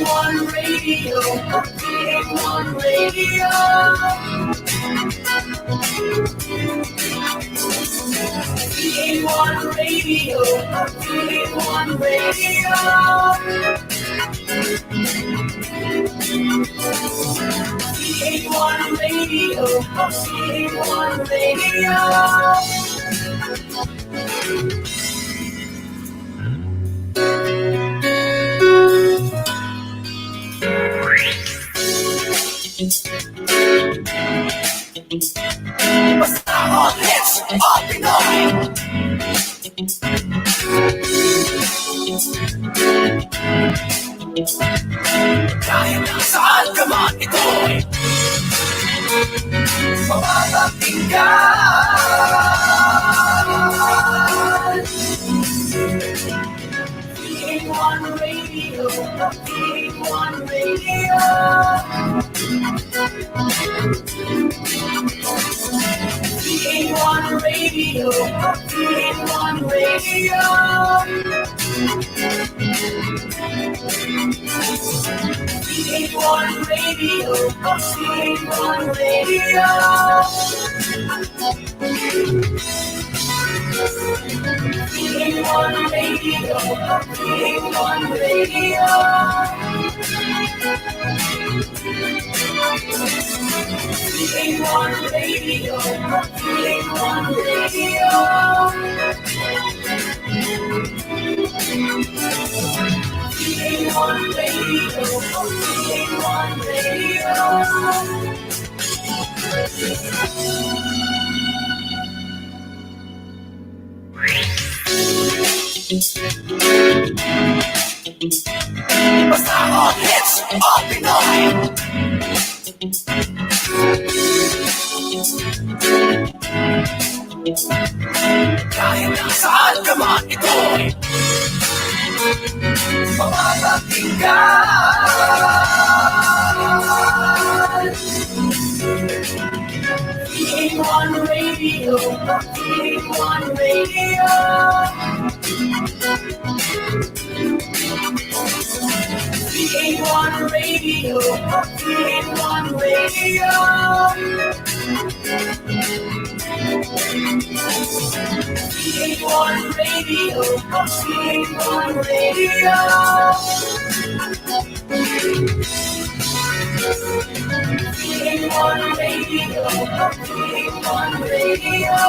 One radio, one radio. One radio, one radio. One radio, one radio. Basta all hits, all Pinoy. Kahit nasaan ka man ito'y mapapakinggan. One radio, one radio. One radio, one radio. One radio, one radio. One radio, one radio. One radio, one radio. One radio, one radio. Basta all hits, all Pinoy. Kahit nasaan ka man ito'y mapapakinggan. One radio, one radio. One radio, one radio. One radio, one radio. One radio, one radio. One radio, one radio.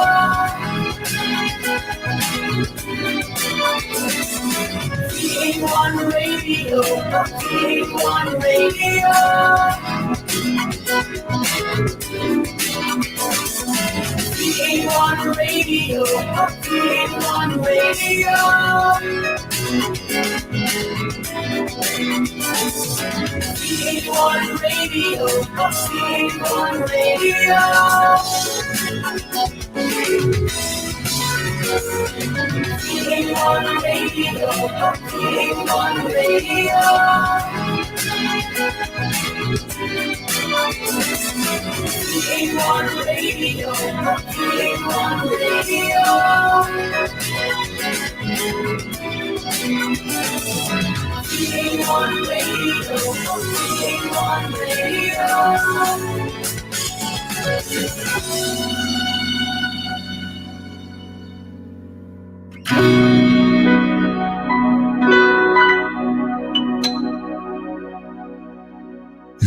One radio, one radio. One radio, one radio. One radio, one radio. One radio, one radio. One radio, one radio.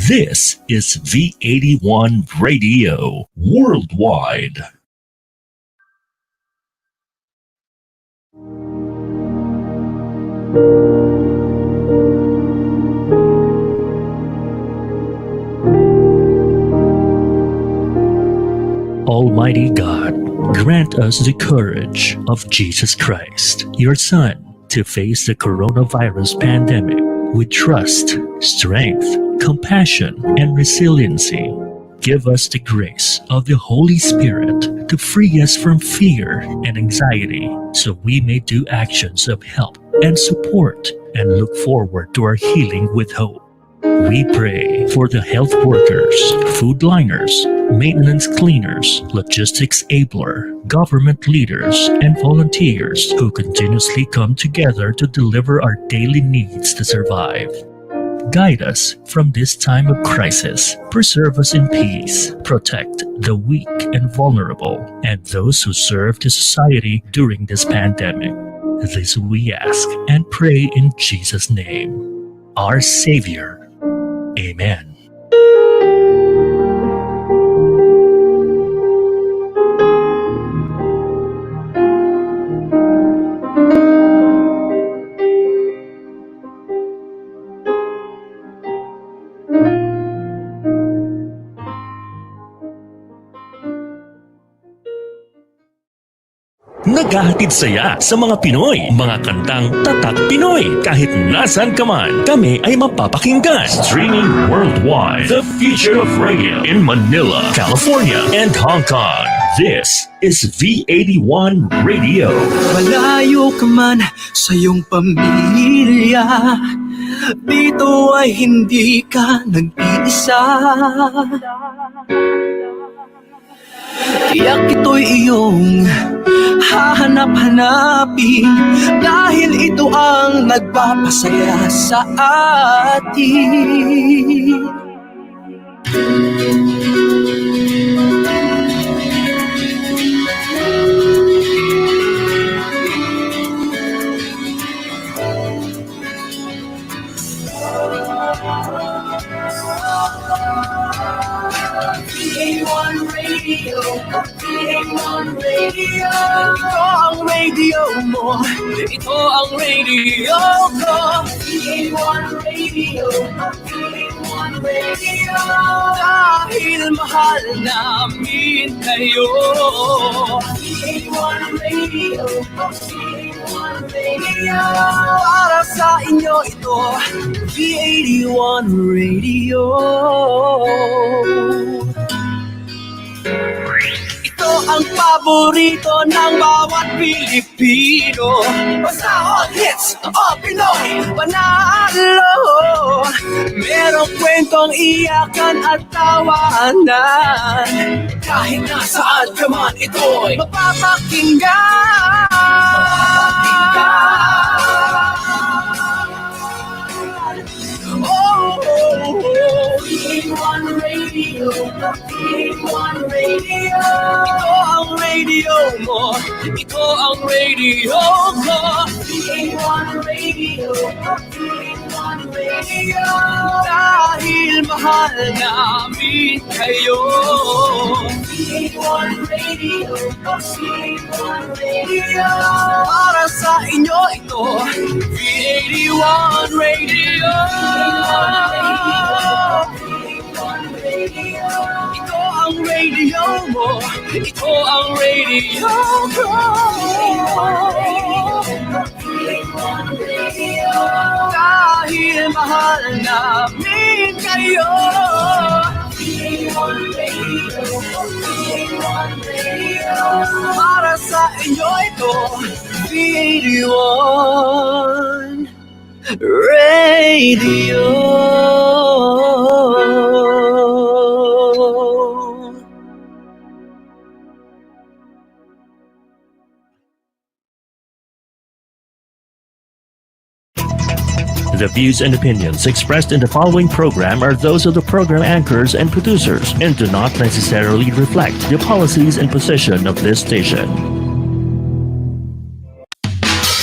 This is V81 Radio Worldwide. Almighty God, grant us the courage of Jesus Christ, your Son, to face the coronavirus pandemic with trust, strength, compassion, and resiliency. Give us the grace of the Holy Spirit to free us from fear and anxiety so we may do actions of help and support and look forward to our healing with hope. We pray for the health workers, food liners, maintenance cleaners, logistics abler, government leaders, and volunteers who continuously come together to deliver our daily needs to survive. Guide us from this time of crisis. Preserve us in peace. Protect the weak and vulnerable and those who serve the society during this pandemic. This we ask and pray in Jesus' name, our Savior. Amen. Naghahatid saya sa mga Pinoy, mga kantang tatak Pinoy. Kahit nasan ka man, kami ay mapapakinggan. Streaming worldwide, the future of radio in Manila, California, and Hong Kong. This is V81 Radio. Malayo ka man sa iyong pamilya, dito ay hindi ka nag-iisa. Tiyak ito'y iyong hahanap-hanapin, dahil ito ang nagpapasaya sa atin. V81 Radio, V81 Radio. Ito ang radio mo, ito ang radio ko. V81 Radio, V81 Radio. Dahil mahal namin kayo. V81 Radio, V81 Radio. Para sa inyo ito, V81 Radio. Ito ang paborito ng bawat Pilipino. Basta all hits, all Pinoy, panalo. Merong kwentong iyakan at tawanan. Kahit nasaan ka man, ito'y mapapakinggan. V81 Radio, V81 Radio. Ito ang radio mo, ito ang radio ko. V81 Radio, V81 Radio. Dahil mahal namin kayo. V81 Radio, V81 Radio. Para sa inyo ito, V81 Radio. Ito ang radio mo, ito ang radio ko. Dahil mahal namin kayo. Para sa inyo ito, V81 Radio. The views and opinions expressed in the following program are those of the program anchors and producers and do not necessarily reflect the policies and position of this station.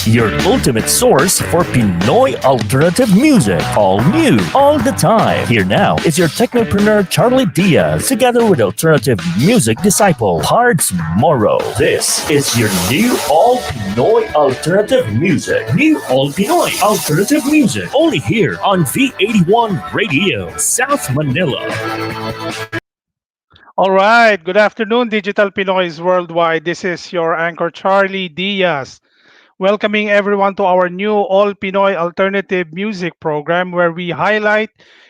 your ultimate source for Pinoy alternative music. All new, all the time. Here now is your technopreneur Charlie Diaz, together with alternative music disciple Pards Moro. This is your new all Pinoy alternative music. New all Pinoy alternative music. Only here on V81 Radio, South Manila. All right. Good afternoon, Digital Pinoys worldwide. This is your anchor, Charlie Diaz, welcoming everyone to our new All Pinoy Alternative Music program where we highlight,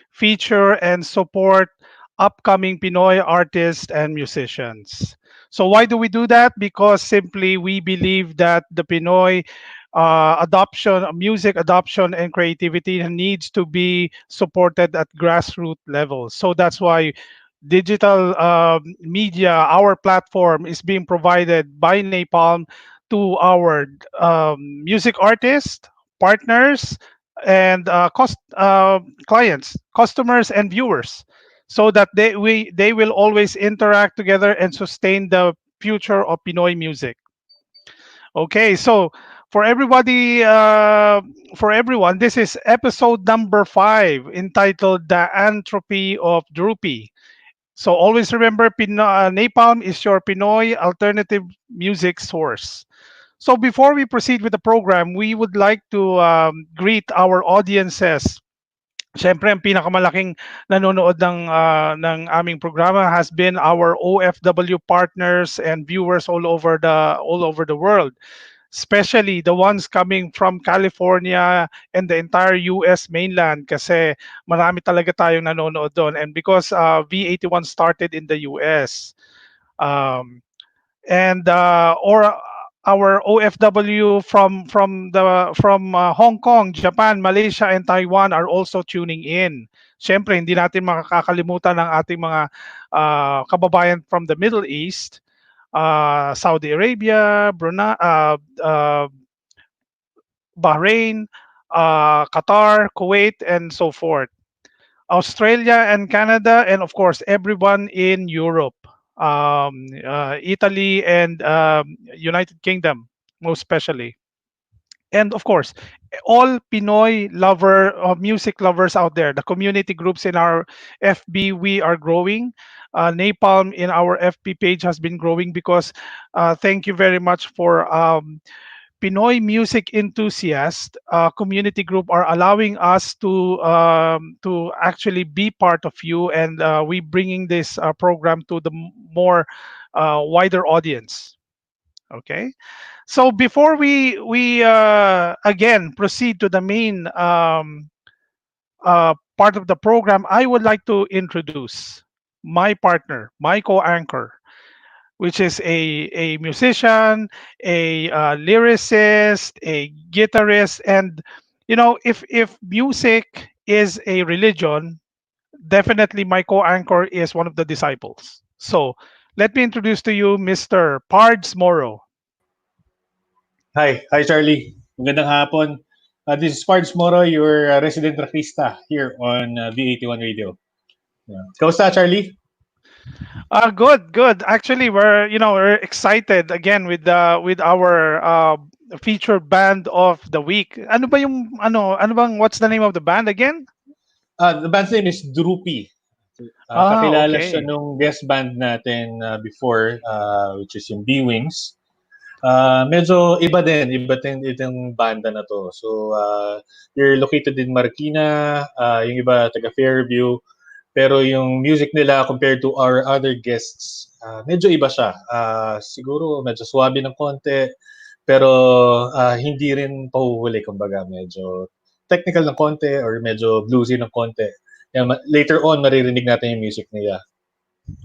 feature, and support upcoming Pinoy artists and musicians. So, why do we do that? Because simply we believe that the Pinoy adoption, music adoption, and creativity needs to be supported at grassroots level. So, that's why digital media, our platform is being provided by Napalm to our music artists, partners, and clients, customers, and viewers, so that they will always interact together and sustain the future of Pinoy music. Okay, so for everybody, for everyone, this is episode number 5, entitled "The Entropy of DRUPEE." So always remember, Napalm is your Pinoy alternative music source. So before we proceed with the program, we would like to greet our audiences. Siyempre, ang pinakamalaking nanonood ng aming programa has been our OFW partners and viewers all over the world, especially the ones coming from California and the entire US mainland, kasi marami talaga tayong nanonood doon. And because V81 started in the US, um, and or our OFW from Hong Kong, Japan, Malaysia, and Taiwan are also tuning in. Siyempre, hindi natin makakalimutan ang ating mga kababayan from the Middle East, Saudi Arabia, Brunei, Bahrain, Qatar, Kuwait, and so forth. Australia and Canada, and of course, everyone in Europe, Italy, and United Kingdom, most especially. And of course, all Pinoy music lovers out there, the community groups in our FB, we are growing. Napalm in our FB page has been growing because thank you very much for Pinoy music enthusiast community group are allowing us to actually be part of you, and we bringing this program to the more wider audience. Okay, so before we again proceed to the main part of the program, I would like to introduce my partner, my co-anchor, which is a musician, a lyricist, a guitarist, and if music is a religion, definitely my co-anchor is one of the disciples. So let me introduce to you Mr. Pards Moro. Hi, Charlie. Magandang hapon. This is Pards Moro, your resident rockista here on V81 Radio. Yeah. Kamusta, Charlie? Good, good. Actually, we're excited again with our featured band of the week. What's the name of the band again? The band's name is DRUPEE. Kakilala siya Okay. nung guest band natin before, which is yung B-Wings. Medyo iba din itong banda na to. So, they're located in Marikina, yung iba taga Fairview. Pero yung music nila compared to our other guests, medyo iba siya. Siguro medyo swabe ng konti, pero hindi rin pahuhuli, kumbaga. Medyo technical ng konti or medyo bluesy ng konti. Yan, later on, maririnig natin yung music nila.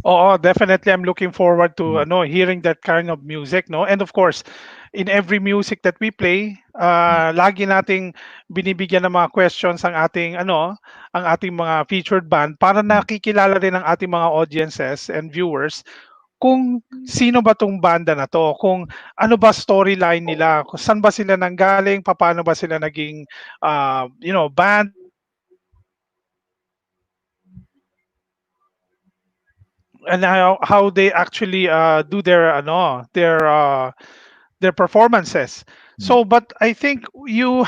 Oh, definitely. I'm looking forward to Mm. hearing that kind of music, no? And of course, in every music that we play, lagi nating binibigyan ng mga questions ang ating mga featured band para Mm. nakikilala rin ang ating mga audiences and viewers kung sino ba tong banda na to, kung ano ba storyline nila, kung saan ba sila nanggaling, paano ba sila naging band, and how they actually do their their performances. So, but I think you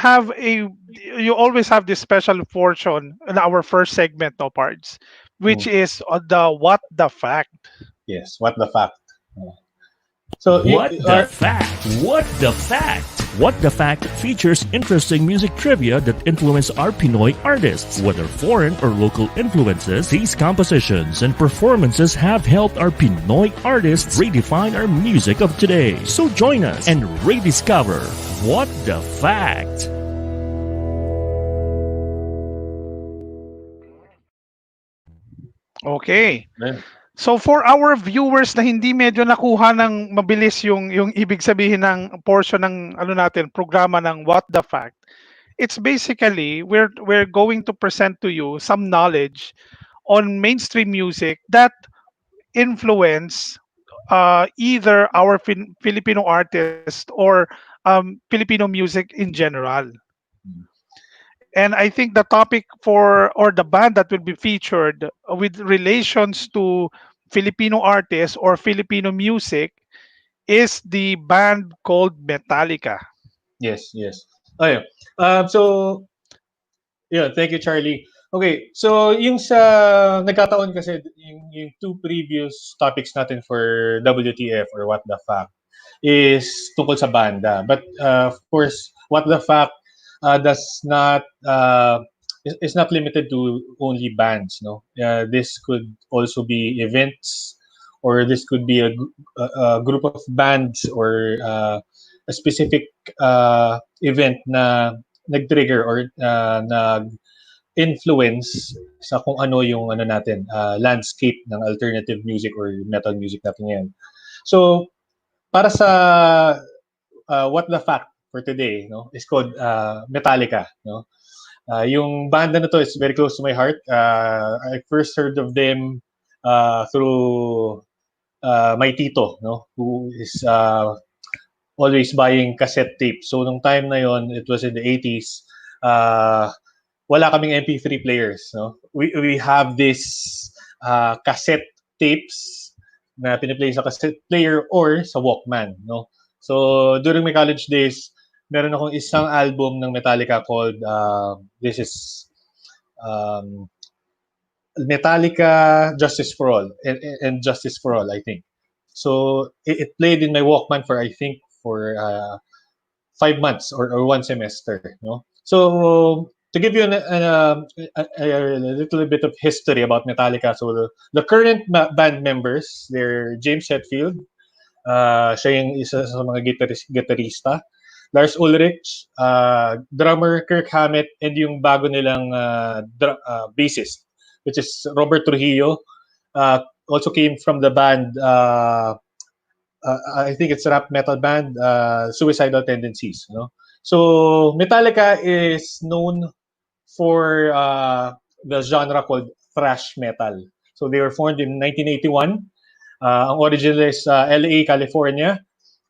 always have this special portion in our first segment, no parts, which Mm. is the what the fact. Yes, what the fact. So, What the fact? What the fact? What the fact features interesting music trivia that influence our Pinoy artists. Whether foreign or local influences, these compositions and performances have helped our Pinoy artists redefine our music of today. So join us and rediscover What the Fact. Okay. Then, So for our viewers na hindi medyo nakuha ng mabilis yung ibig sabihin ng portion ng ano natin programa ng What the Fact. It's basically we're going to present to you some knowledge on mainstream music that influence either our Filipino artist or Filipino music in general. And I think the topic for or the band that will be featured with relations to Filipino artists or Filipino music is the band called Metallica. yes, yes. Okay. So, yeah, thank you, Charlie. Okay, so yung sa nagkataon kasi yung two previous topics natin for WTF or What the Fact is tungkol sa banda. But of course, What the Fact does not is not limited to only bands. No, this could also be events, or this could be a group of bands or a specific event na nag-trigger or nag-influence sa kung ano yung ano natin landscape ng alternative music or metal music natin ngayon. So, para sa what the fact for today, no, is called Metallica, no. Yung banda na to is very close to my heart. I first heard of them through my tito, no, who is always buying cassette tapes. So nung time na yon, it was in the 80s. Wala kaming MP3 players, no. We have this cassette tapes na piniplay sa cassette player or sa Walkman, no. So during my college days, meron akong isang album ng Metallica called this is um, Metallica Justice for All and Justice for All, I think. So it played in my Walkman for I think for 5 months or one semester. No, so to give you a little bit of history about Metallica, so the current band members, they're James Hetfield, siya yung isa sa mga gitarista. Lars Ulrich, drummer Kirk Hammett, and yung bago nilang bassist, which is Robert Trujillo, also came from the band, I think it's a rap metal band, Suicidal Tendencies. You know? So Metallica is known for the genre called thrash metal. So they were formed in 1981. Ang origin is LA, California.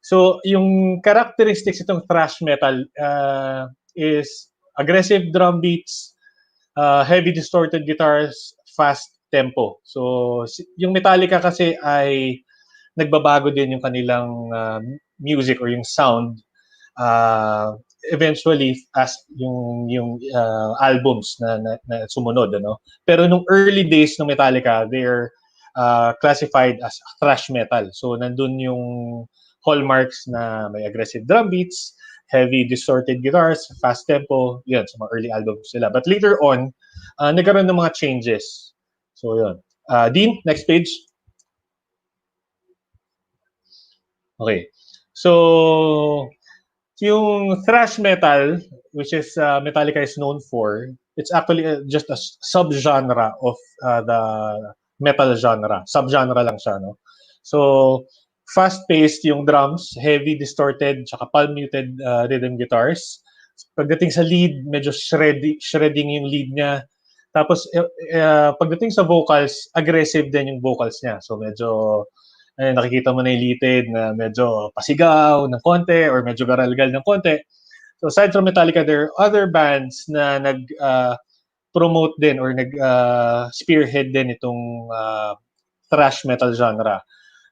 So yung characteristics itong thrash metal is aggressive drum beats, heavy distorted guitars, fast tempo. So yung Metallica kasi ay nagbabago din yung kanilang music or yung sound eventually as yung albums na sumunod, ano. Pero nung early days ng Metallica, they're classified as thrash metal. So nandun yung hallmarks na may aggressive drum beats, heavy distorted guitars, fast tempo, yun, sa mga early albums nila. But later on, nagkaroon ng mga changes. So yun. Dean, next page. Okay. So, yung thrash metal, which is Metallica is known for, it's actually just a subgenre of the metal genre. Subgenre lang siya, no? So, fast-paced yung drums, heavy distorted, tsaka palm-muted rhythm guitars. Pagdating sa lead, medyo shredding yung lead niya. Tapos, pagdating sa vocals, aggressive din yung vocals niya. So, medyo nakikita mo na yung litid na medyo pasigaw ng konti or medyo garalgal ng konti. So aside from Metallica, there are other bands na nag-promote din or nag-spearhead din itong thrash metal genre.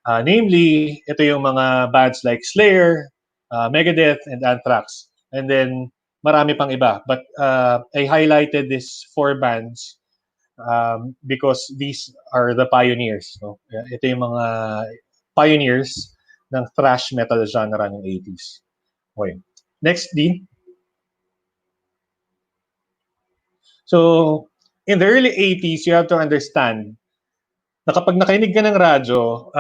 Namely, ito yung mga bands like Slayer, Megadeth, and Anthrax. And then marami pang iba. But I highlighted these 4 bands because these are the pioneers. No? Ito yung mga pioneers ng thrash metal genre ng 80s. Okay. Next, Dean. So, in the early 80s, you have to understand na kapag nakainig ka ng radyo,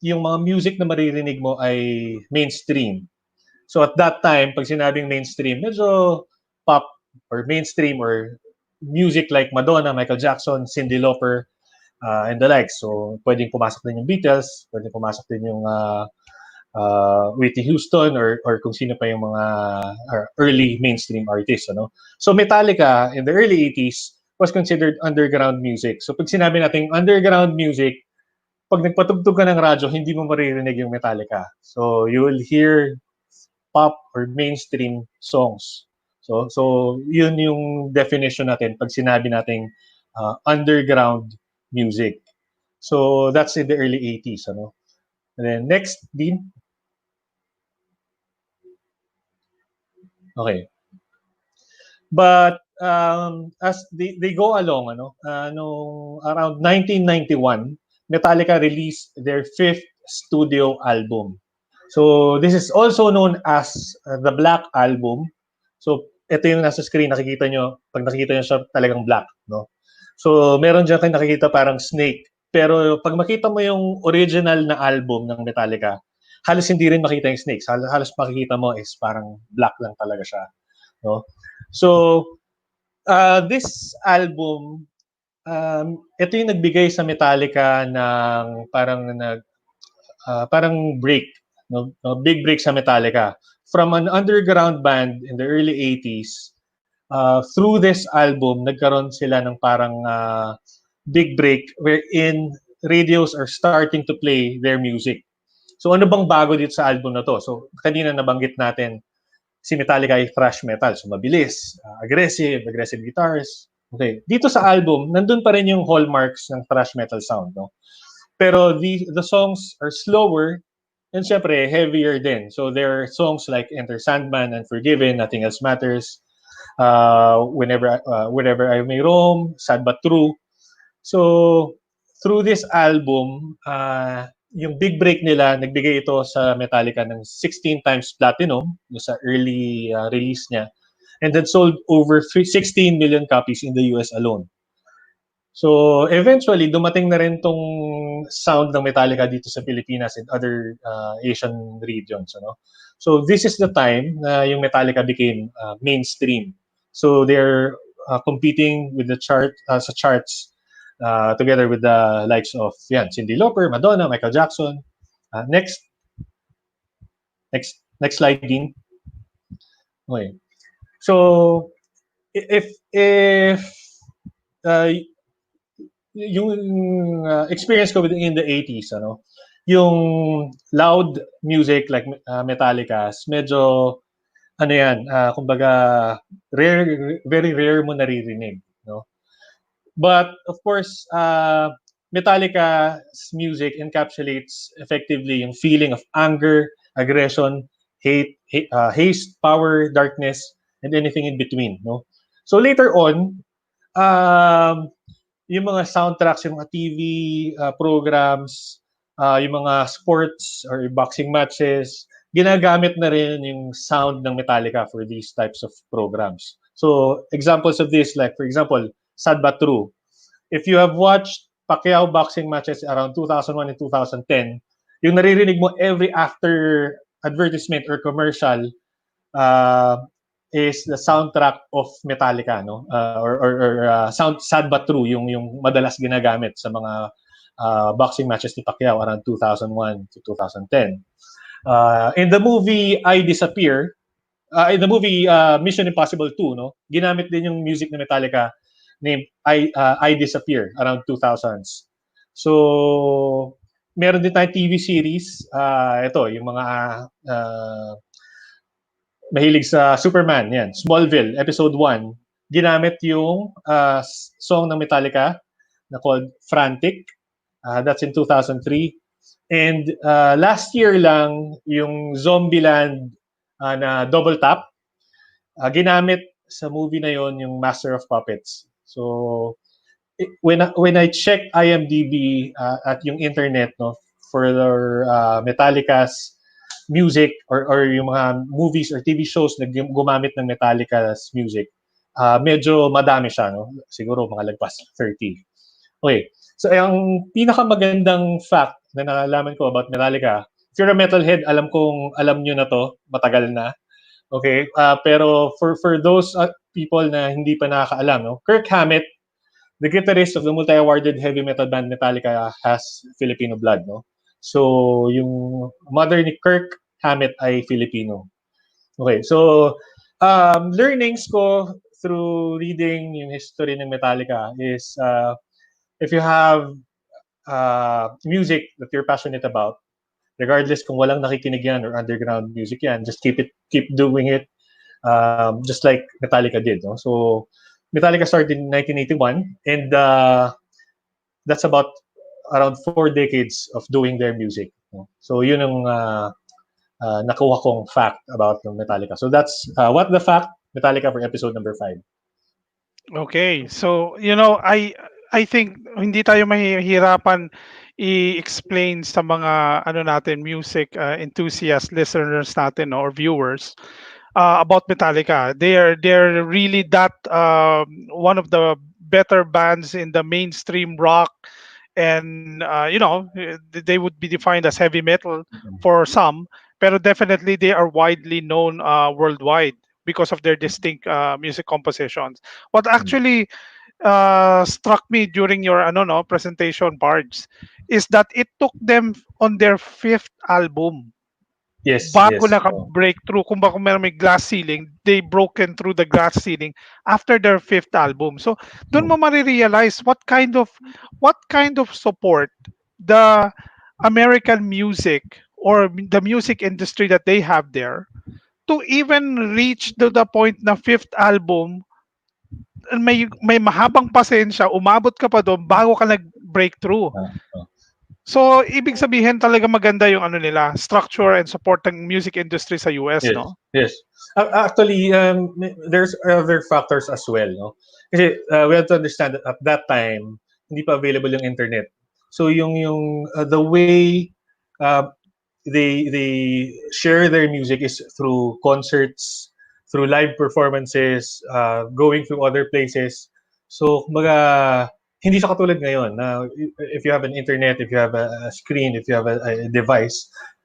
yung mga music na maririnig mo ay mainstream. So at that time, pag sinabing mainstream, medyo pop or mainstream or music like Madonna, Michael Jackson, Cyndi Lauper, and the like. So pwedeng pumasok din yung Beatles, pwedeng pumasok din yung Whitney Houston or kung sino pa yung mga early mainstream artists. Ano? So Metallica in the early 80s was considered underground music. So pag sinabi natin underground music, pag nagpatugtog ka ng radyo, hindi mo maririnig yung Metallica. So you will hear pop or mainstream songs. So yun yung definition natin pag sinabi nating underground music. So that's in the early 80s. Ano? And then next, Dean. Okay. But as they go along, around 1991, Metallica released their 5th studio album. So this is also known as the Black Album. So ito yung nasa screen, nakikita nyo, pag nakikita nyo siya talagang black. No? So meron dyan kayo nakikita parang snake. Pero pag makita mo yung original na album ng Metallica, halos hindi rin makita yung snakes. Halos makikita mo is parang black lang talaga siya. No? So this album, ito yung nagbigay sa Metallica ng parang break, no? Big break sa Metallica. From an underground band in the early 80s, through this album, nagkaroon sila ng parang big break wherein radios are starting to play their music. So ano bang bago dito sa album na to? So kanina nabanggit natin, si Metallica ay thrash metal. So mabilis, aggressive guitars. Okay. Dito sa album, nandun pa rin yung hallmarks ng thrash metal sound. No? Pero the songs are slower and syempre heavier din. So there are songs like Enter Sandman, Unforgiven, Nothing Else Matters, Whenever I May Roam, Sad But True. So through this album, yung big break nila, nagbigay ito sa Metallica ng 16 times platinum sa early release niya. And then sold over 16 million copies in the US alone. So eventually, dumating na rin tong sound ng Metallica dito sa Pilipinas and other Asian regions. Ano? So this is the time na yung Metallica became mainstream. So they're competing with the sa charts together with the likes of Cyndi Lauper, Madonna, Michael Jackson. Next slide, Dean. Okay. So if yung experience ko in the 80s, yung loud music like Metallica, medyo kumbaga very rare mo naririnig, no? But of course, Metallica's music encapsulates effectively yung feeling of anger, aggression, hate, haste, power, darkness, and anything in between, no? So later on, yung mga soundtracks, yung mga TV programs, yung mga sports or boxing matches, ginagamit na rin yung sound ng Metallica for these types of programs. So examples of this, like for example, Sad But True. If you have watched Pacquiao boxing matches around 2001 and 2010, yung naririnig mo every after advertisement or commercial is the soundtrack of Metallica, no? Sound Sad But True, yung madalas ginagamit sa mga boxing matches ni Pacquiao around 2001 to 2010. In the movie I Disappear, in the movie Mission Impossible 2, no? Ginamit din yung music ng Metallica named I Disappear around 2000s. So meron din tayong TV series, ito yung mga mahilig sa Superman, yan. Smallville, episode 1. Ginamit yung song ng Metallica na called Frantic. That's in 2003. And last year lang, yung Zombieland na double tap, ginamit sa movie na yon yung Master of Puppets. So, when I check IMDb at yung internet, no, for Metallica's music, or yung mga movies or TV shows na gumamit ng Metallica's music, medyo madami siya, no? Siguro mga lagpas 30. Okay. So, ang pinakamagandang fact na nalaman ko about Metallica, if you're a metalhead, alam kong alam nyo na to, matagal na. Okay? Pero for those people na hindi pa nakakaalam, no? Kirk Hammett, the guitarist of the multi-awarded heavy metal band Metallica, has Filipino blood, no? So, yung mother ni Kirk Hammett ay Filipino. Okay, so learnings ko through reading yung history ng Metallica is if you have music that you're passionate about, regardless kung walang nakikinig yan or underground music yan, just keep doing it, just like Metallica did. No? So Metallica started in 1981, and that's about around 4 decades of doing their music. No? So yun ang nakuha kong fact about Metallica. So that's what the fact Metallica for episode number 5. Okay. So, I think hindi tayo mahihirapan i-explain sa mga ano natin music enthusiast listeners natin, no, or viewers about Metallica. They're really that one of the better bands in the mainstream rock, and they would be defined as heavy metal for some, pero definitely they are widely known worldwide because of their distinct music compositions. What actually struck me during your presentation parts is that it took them on their fifth album Yes, bago yes. naka-breakthrough. Kung baka may glass ceiling, they broken through the glass ceiling after their fifth album. So, doon mo marirealize what kind of support the American music or the music industry that they have there to even reach to the point na fifth album, may mahabang pasensya, umabot ka pa doon bago ka nag-breakthrough. So, ibig sabihin talaga maganda yung ano nila, structure and support ng music industry sa US, Yes, no? yes. Actually, there's other factors as well, no? Kasi we have to understand that at that time, hindi pa available yung internet. So yung the way uh, they share their music is through concerts, through live performances, going through other places. So, kumbaga, hindi siya katulad ngayon na if you have an internet, if you have a screen, if you have a device,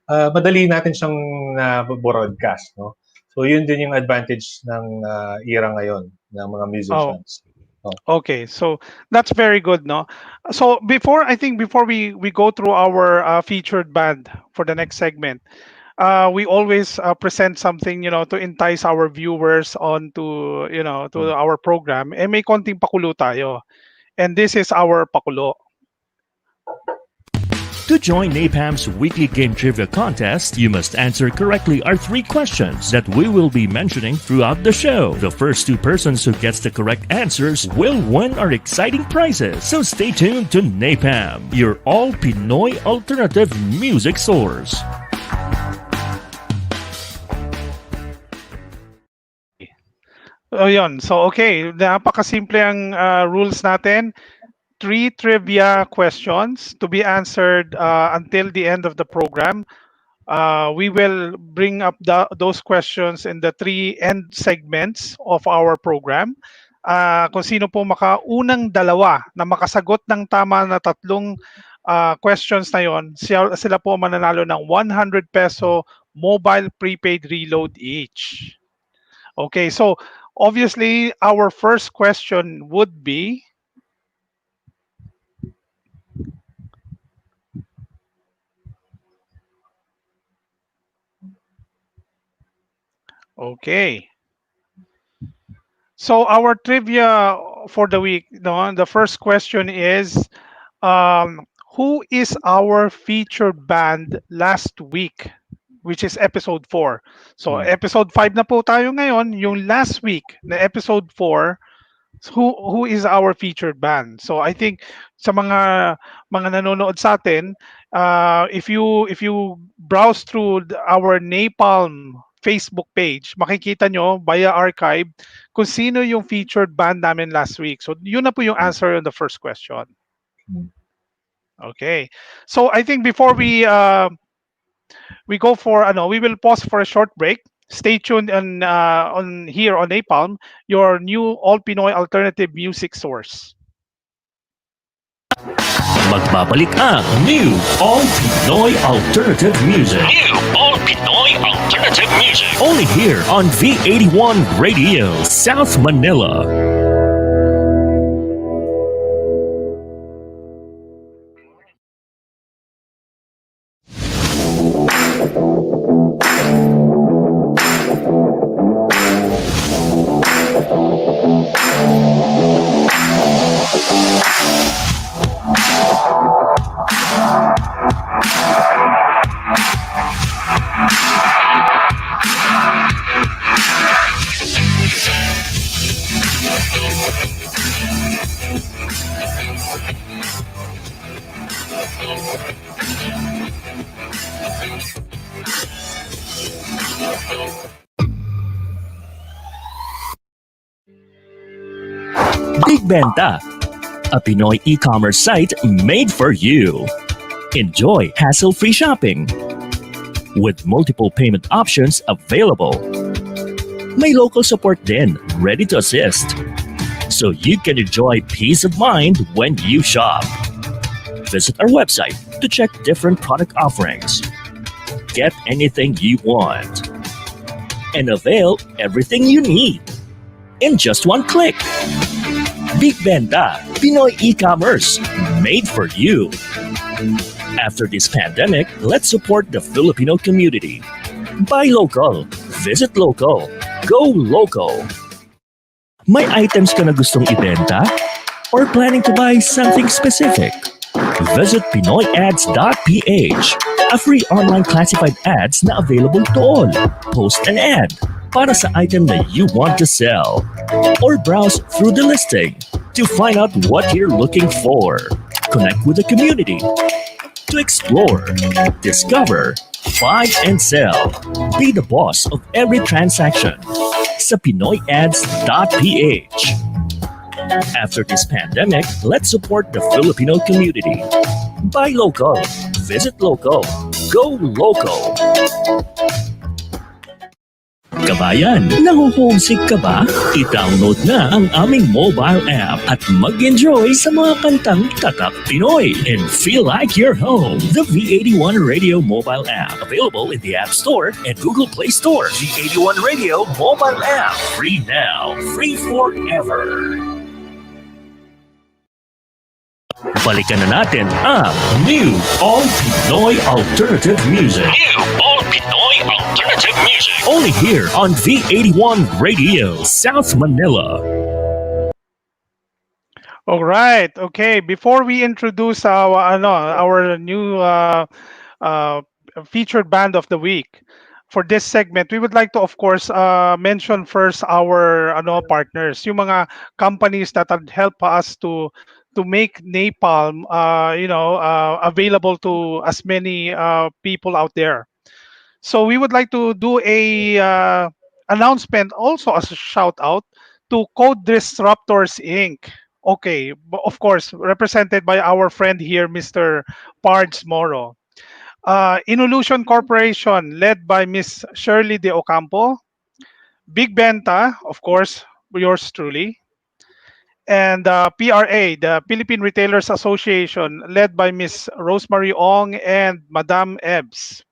madali natin siyang na-broadcast, no? So, yun din yung advantage ng era ngayon ng mga Oh, musicians. Oh. okay. So that's very good, no? So before we go through our featured band for the next segment, we always present something, to entice our viewers on to, to our program. Eh, may konting pakulo tayo. And this is our pakulo. To join NAPALM's weekly game trivia contest, you must answer correctly our 3 questions that we will be mentioning throughout the show. The first 2 persons who gets the correct answers will win our exciting prizes. So stay tuned to NAPALM, your all Pinoy alternative music source. Oh, yun. So, okay. Napakasimple ang rules natin. 3 trivia questions to be answered until the end of the program. We will bring up those questions in the 3 end segments of our program. Kung sino po makaunang dalawa na makasagot ng tama na 3 questions na yon, sila po mananalo ng 100 peso mobile prepaid reload each. Okay, so obviously our first question would be, okay. So our trivia for the week, no, the first question is, who is our featured band last week, which is episode 4. So episode 5 na po tayo ngayon, yung last week na episode 4. who is our featured band. So I think sa mga nanonood sa atin, if you browse through our Napalm Facebook page, makikita nyo via archive kung sino yung featured band namin last week. So yun na po yung answer on the first question. Mm. Okay. So I think before we go for we will pause for a short break. Stay tuned on here on Napalm, your new all Pinoy alternative music source. Magbabalik ang New All Pinoy Alternative Music. New All Pinoy Alternative Music. Only here on V81 Radio, South Manila. Big Benta, a Pinoy e-commerce site made for you. Enjoy hassle-free shopping with multiple payment options available. May local support din, ready to assist. So you can enjoy peace of mind when you shop. Visit our website to check different product offerings. Get anything you want. And avail everything you need in just one click. Big Benta, Pinoy e-commerce, made for you. After this pandemic, let's support the Filipino community. Buy local, visit local, go local. May items ka na gustong ibenta? Or planning to buy something specific? Visit PinoyAds.ph, a free online classified ads na available to all. Post an ad para sa item that you want to sell. Or browse through the listing to find out what you're looking for. Connect with the community to explore, discover, buy and sell. Be the boss of every transaction sa PinoyAds.ph. After this pandemic, let's support the Filipino community. Buy local, visit local, go local. Kabayan, nahuhomesick ka ba? I-download na ang aming mobile app at mag-enjoy sa mga kantang tatak Pinoy and feel like you're home. The V81 Radio mobile app, available in the App Store and Google Play Store. V81 Radio mobile app, free now, free forever. Balikan na natin ang New All Pinoy Alternative Music. New All Pinoy Alternative Music. Only here on V81 Radio, South Manila. All right. Okay. Before we introduce our new uh, featured band of the week for this segment, we would like to, of course, mention first our partners, yung mga companies that have helped us to make Napalm, available to as many people out there. So we would like to do a announcement also as a shout out to Code Disruptors Inc. Okay, of course, represented by our friend here, Mr. Pards Moro. Involution Corporation, led by Miss Shirley De Ocampo. Big Benta, of course, yours truly. And PRA, the Philippine Retailers Association, led by Miss Rosemary Ong and Madam Ebbs.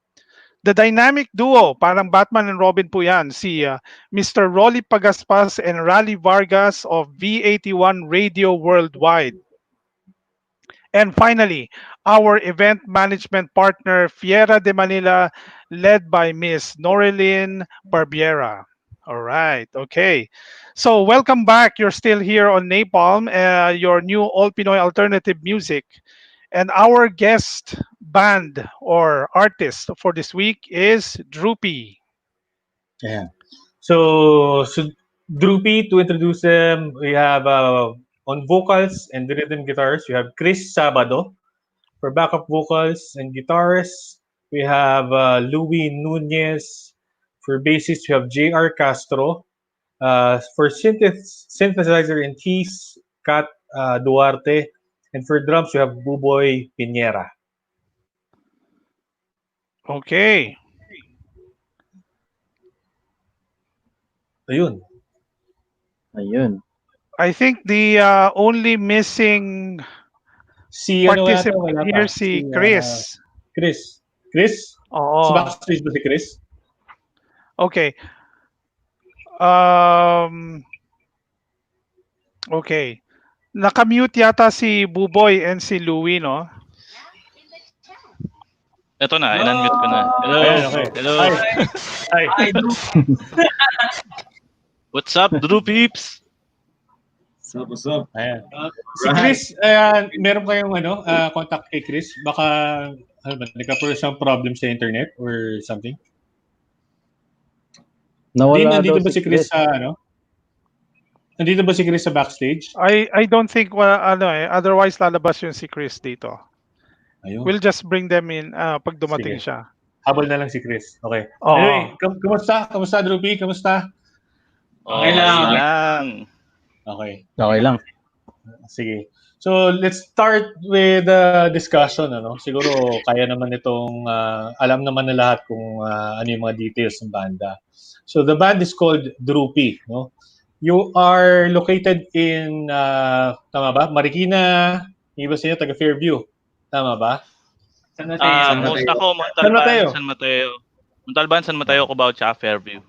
The dynamic duo, parang Batman and Robin po yan, si Mr. Rolly Pagaspas and Rally Vargas of V81 Radio Worldwide. And finally, our event management partner, Fiera de Manila, led by Miss Noreline Barbiera. All right, okay. So welcome back. You're still here on Napalm, your new all Pinoy alternative music. And our guest band or artist for this week is DRUPEE. Yeah. So DRUPEE, to introduce them, we have on vocals and rhythm guitars, we have Chris Sabado. For backup vocals and guitars, we have Louis Nunez. For bassist, we have J.R. Castro. For synthesizer and keys, Kat Duarte. And for drums, we have Buboy Piñera. Okay. Ayun. Ayun. I think the only missing Si ano yata, participant wala here pa. si Chris. Chris. Chris? Sa Oo. backstage ba si Chris? Okay. Okay. Nakamute yata si Buboy and si Louie, no? Ito na, in-unmute ko na. Hello. Ayan, okay. Hello. Hi. I do. What's up, Drupeeps? What's up? Ayan. Si Chris, meron kayong contact kay Chris? Baka nagka-for some problem sa internet or something? Nawala Nandito daw ba si Chris sa Nandito ba si Chris sa backstage? I don't think otherwise lalabas yun si Chris dito. Ayun. We'll just bring them in pag dumating Sige. siya. Habol na lang si Chris. Okay. Oo. Anyway, kumusta? Kumusta, DRUPEE? Kumusta? Okay lang. Okay. Okay lang. Sige. So, let's start with the discussion. Siguro, kaya naman itong, alam naman na lahat kung ano yung mga details ng banda. So, the band is called DRUPEE. No? You are located in, tama ba? Marikina, iba sa inyo, taga Fairview. Tama ba? Most ako, Mateo. Montalban, San Mateo, Cubao, tsaka Fairview.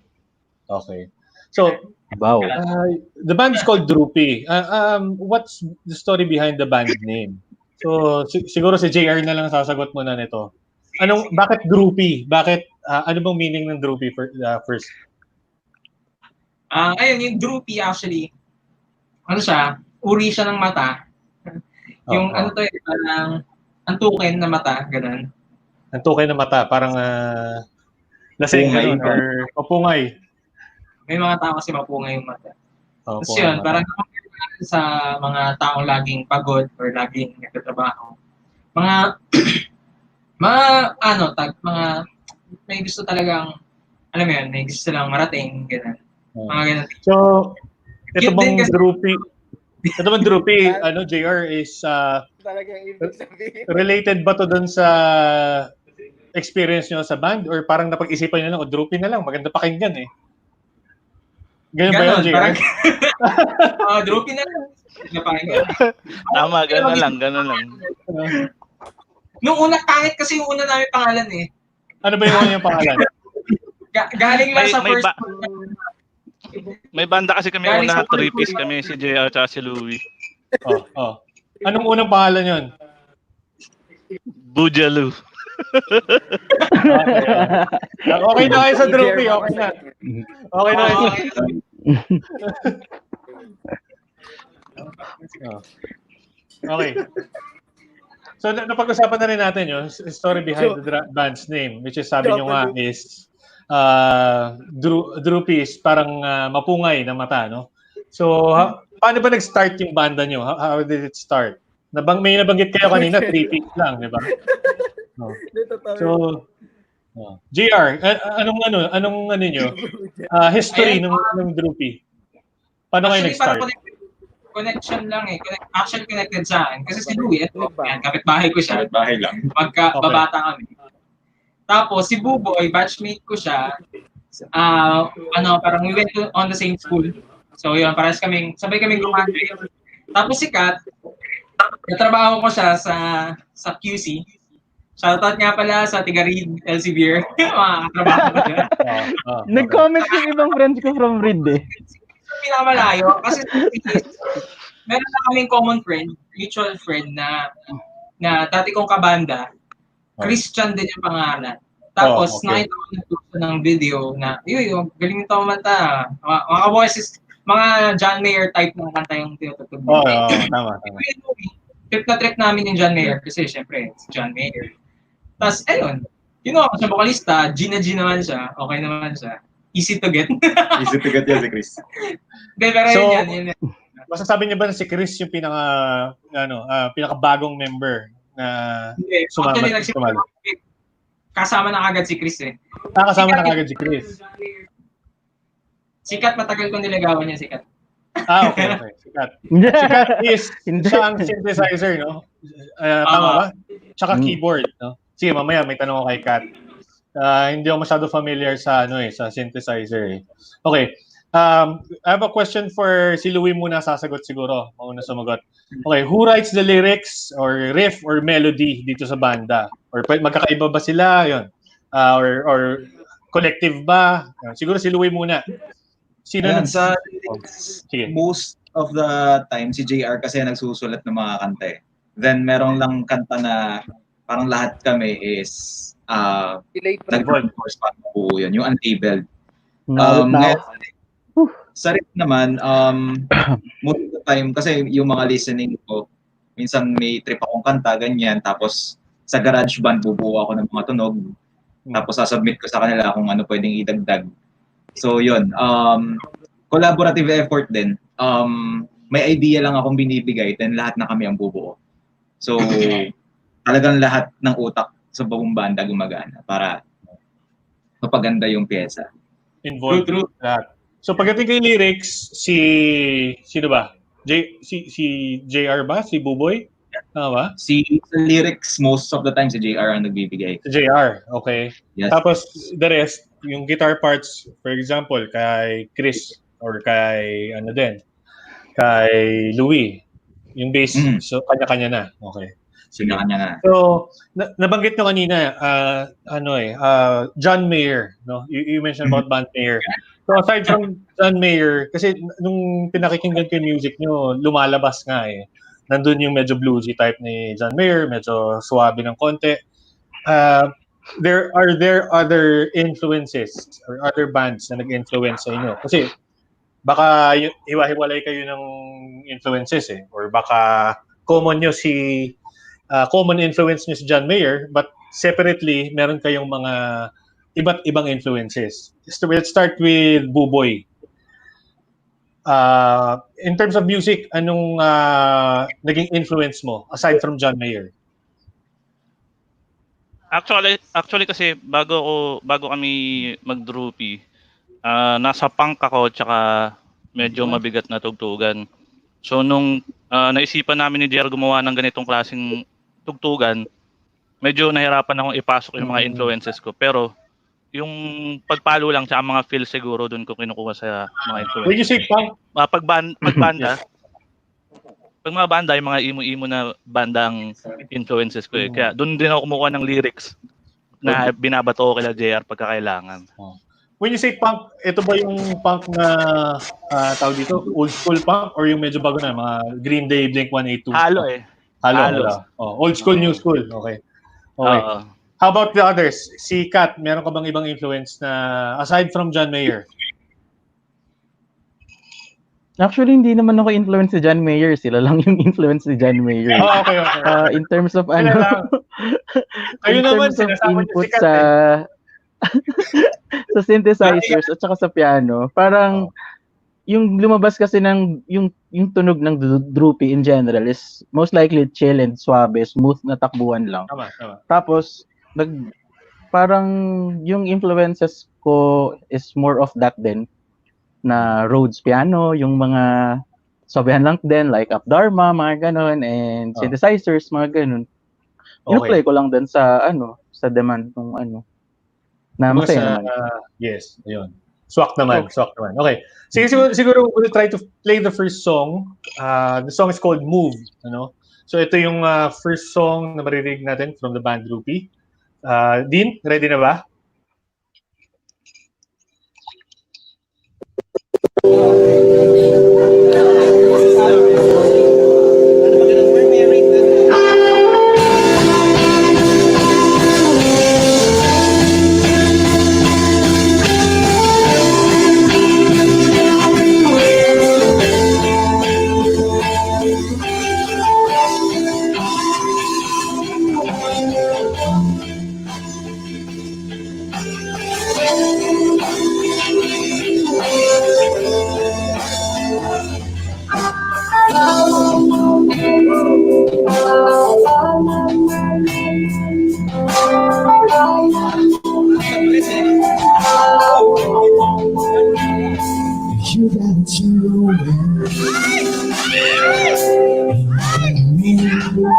Okay. So, Wow. the band is called DRUPEE. What's the story behind the band name? So, siguro si JR na lang sasagot muna nito. Bakit DRUPEE? Bakit, ano bang meaning ng DRUPEE first? Ayun, yung DRUPEE actually, uri siya ng mata. Yung parang antukin na mata, ganun. Antukin na mata, parang lasing ganun, or mapungay. May mga tao kasi mapungay yung mata. Tapos Mapungay yun, mata. parang sa mga taong laging pagod or laging nagtatrabaho. Mga may gusto talagang, alam mo yun, may gusto lang marating, ganun. Mga ganun. So, ito Cute bang din kasi- DRUPEE, JR, is related ba to dun sa experience nyo sa band? Or parang napag-isipan nyo lang, o DRUPEE na lang, maganda pakinggan eh. Ganun ba yun, JR? DRUPEE na lang. Tama, gano'n lang. Nung una, pangit kasi yung una namin pangalan eh. Ano ba yung pangalan? Galing lang sa first... May banda kasi kami Galing una, sa 3-piece kami, si JR at si Louie. Anong unang pangalan yun? Bujalu. Okay na kayo sa DRUPEE, okay na. Okay na kayo. Okay. So, napag-usapan na rin natin yung story behind the band's name, which is, sabi nyo nga, is DRUPEE is parang mapungay na mata, no? So, paano ba nag-start yung banda nyo? How did it start? May nabanggit kayo kanina, 3-piece lang, di ba? So, JR, anong nyo? History ng DRUPEE. Paano kayo nag-start? Connection lang eh. Actually connected sa akin. Kasi si Louie, kapitbahay ko siya. Bahay lang. Babata kami. Tapos si Buboy, batchmate ko siya. Parang we went on the same school. So yun, sabay kaming graduate. Tapos si Kat, natrabaho ko siya sa QC. Shoutout nga pala sa Tigarid, LC Beer. Mga katrabaho ko siya. Nag-comment yung ibang friends ko from Reed eh. Pinakamalayo kasi meron na kaming common friend, mutual friend na dati kong kabanda, Christian din yung pangalan. Tapos nakita ko nagtuto ng video na yung galing nito mata. Mga voices, mga John Mayer type ng kanta yung tinutugtog. Tama. Trip namin yung John Mayer kasi syempre si John Mayer. Tapos ayun, ako sa vocalista, G naman siya, okay naman siya. easy to get. Easy to get yan si Chris. Hindi, pero So, yun. masasabi niyo ba na si Chris yung pinakabagong member na Hindi, sumama? Kasama na agad si Chris eh. Kasama na agad si Chris. Sikat, matagal kong niligawan niya, Sikat. Okay. Sikat. Sikat is siya ang synthesizer, no? Tama ba? Tsaka keyboard, no? Sige, mamaya may tanong ako kay Kat. Hindi ako masyado familiar sa sa synthesizer. Okay. I have a question for si Louie muna, sasagot siguro. Mauna sumagot. Okay, who writes the lyrics or riff or melody dito sa banda? Or magkakaiba ba sila? Yun. Or collective ba? Siguro si Louie muna. Sino Ayan, sa Sige. most of the time, si JR kasi nagsusulat ng mga kanta eh. Then merong lang kanta na parang lahat kami is nag-course para mabuo yun, yung unlabeled. Sa rin naman, most of the time, kasi yung mga listening ko, minsan may trip akong kanta, ganyan, tapos sa garage band bubuo ako ng mga tunog, tapos sasubmit ko sa kanila kung ano pwedeng idagdag. So yun, collaborative effort din. May idea lang akong binibigay, then lahat na kami ang bubuo. So talagang lahat ng utak sa buong banda gumagana para mapaganda yung pyesa. Involved lahat. So pagdating kay lyrics, sino ba? Si JR ba? Si Buboy? Tama ba? Si lyrics, most of the time si JR ang nagbibigay. Si JR, okay. Yes. Tapos the rest, yung guitar parts, for example, kay Chris or kay kay Louie. Yung bass, so kanya-kanya na. Okay. Kanya-kanya na. So, nabanggit nyo kanina, John Mayer, no? You mentioned about Band Mayer. So aside from John Mayer, kasi nung pinakikinggan ko yung music nyo, lumalabas nga eh. Nandun yung medyo bluesy type ni John Mayer, medyo suwabe ng konti. Are there other influences or other bands na nag-influence sa inyo? Kasi baka hiwa-hiwalay kayo ng influences eh. Or baka common influence nyo si John Mayer, but separately, meron kayong mga iba't ibang influences. So let's start with Buboy. In terms of music, anong naging influence mo aside from John Mayer? Actually kasi bago kami mag-DRUPEE, nasa punk ako tsaka medyo mabigat na tugtugan. So nung naisipan namin ni JR gumawa ng ganitong klaseng tugtugan, medyo nahirapan akong ipasok yung mga influences ko. Pero yung pagpalo lang sa mga feels siguro doon ko kinukuha sa mga influences. When you say punk? Pagbanda, pag mga banda, yung mga imo-imo na bandang influences ko eh. Kaya doon din ako kumukuha ng lyrics na binabato ko kila JR pagkakailangan. When you say punk, ito ba yung punk na tawag dito? Old school punk or yung medyo bago na? Mga Green Day, Blink-182? Halo eh. Halo. Old school, new school. Okay. How about the others? Si Kat, meron ka bang ibang influence na aside from John Mayer? Actually, hindi naman ako influence si John Mayer. Sila lang yung influence ni John Mayer. Okay. In terms of Kayo naman, sinasama niyo si Kat sa synthesizers at saka sa piano, parang yung lumabas kasi ng yung tunog ng DRUPEE in general is most likely chill and suabe, smooth na takbuhan lang. Tama. Tapos parang yung influences ko is more of that din na Rhodes piano, yung mga sabihan lang din like Up Dharma, mga ganon, and synthesizers, mga ganon. Ino-play ko lang din sa demand ng na masaya naman. Yes, ayun. Swak naman. Okay. Siguro we'll try to play the first song. The song is called Move, So ito yung first song na maririnig natin from the band DRUPEE. Dean, ready na ba?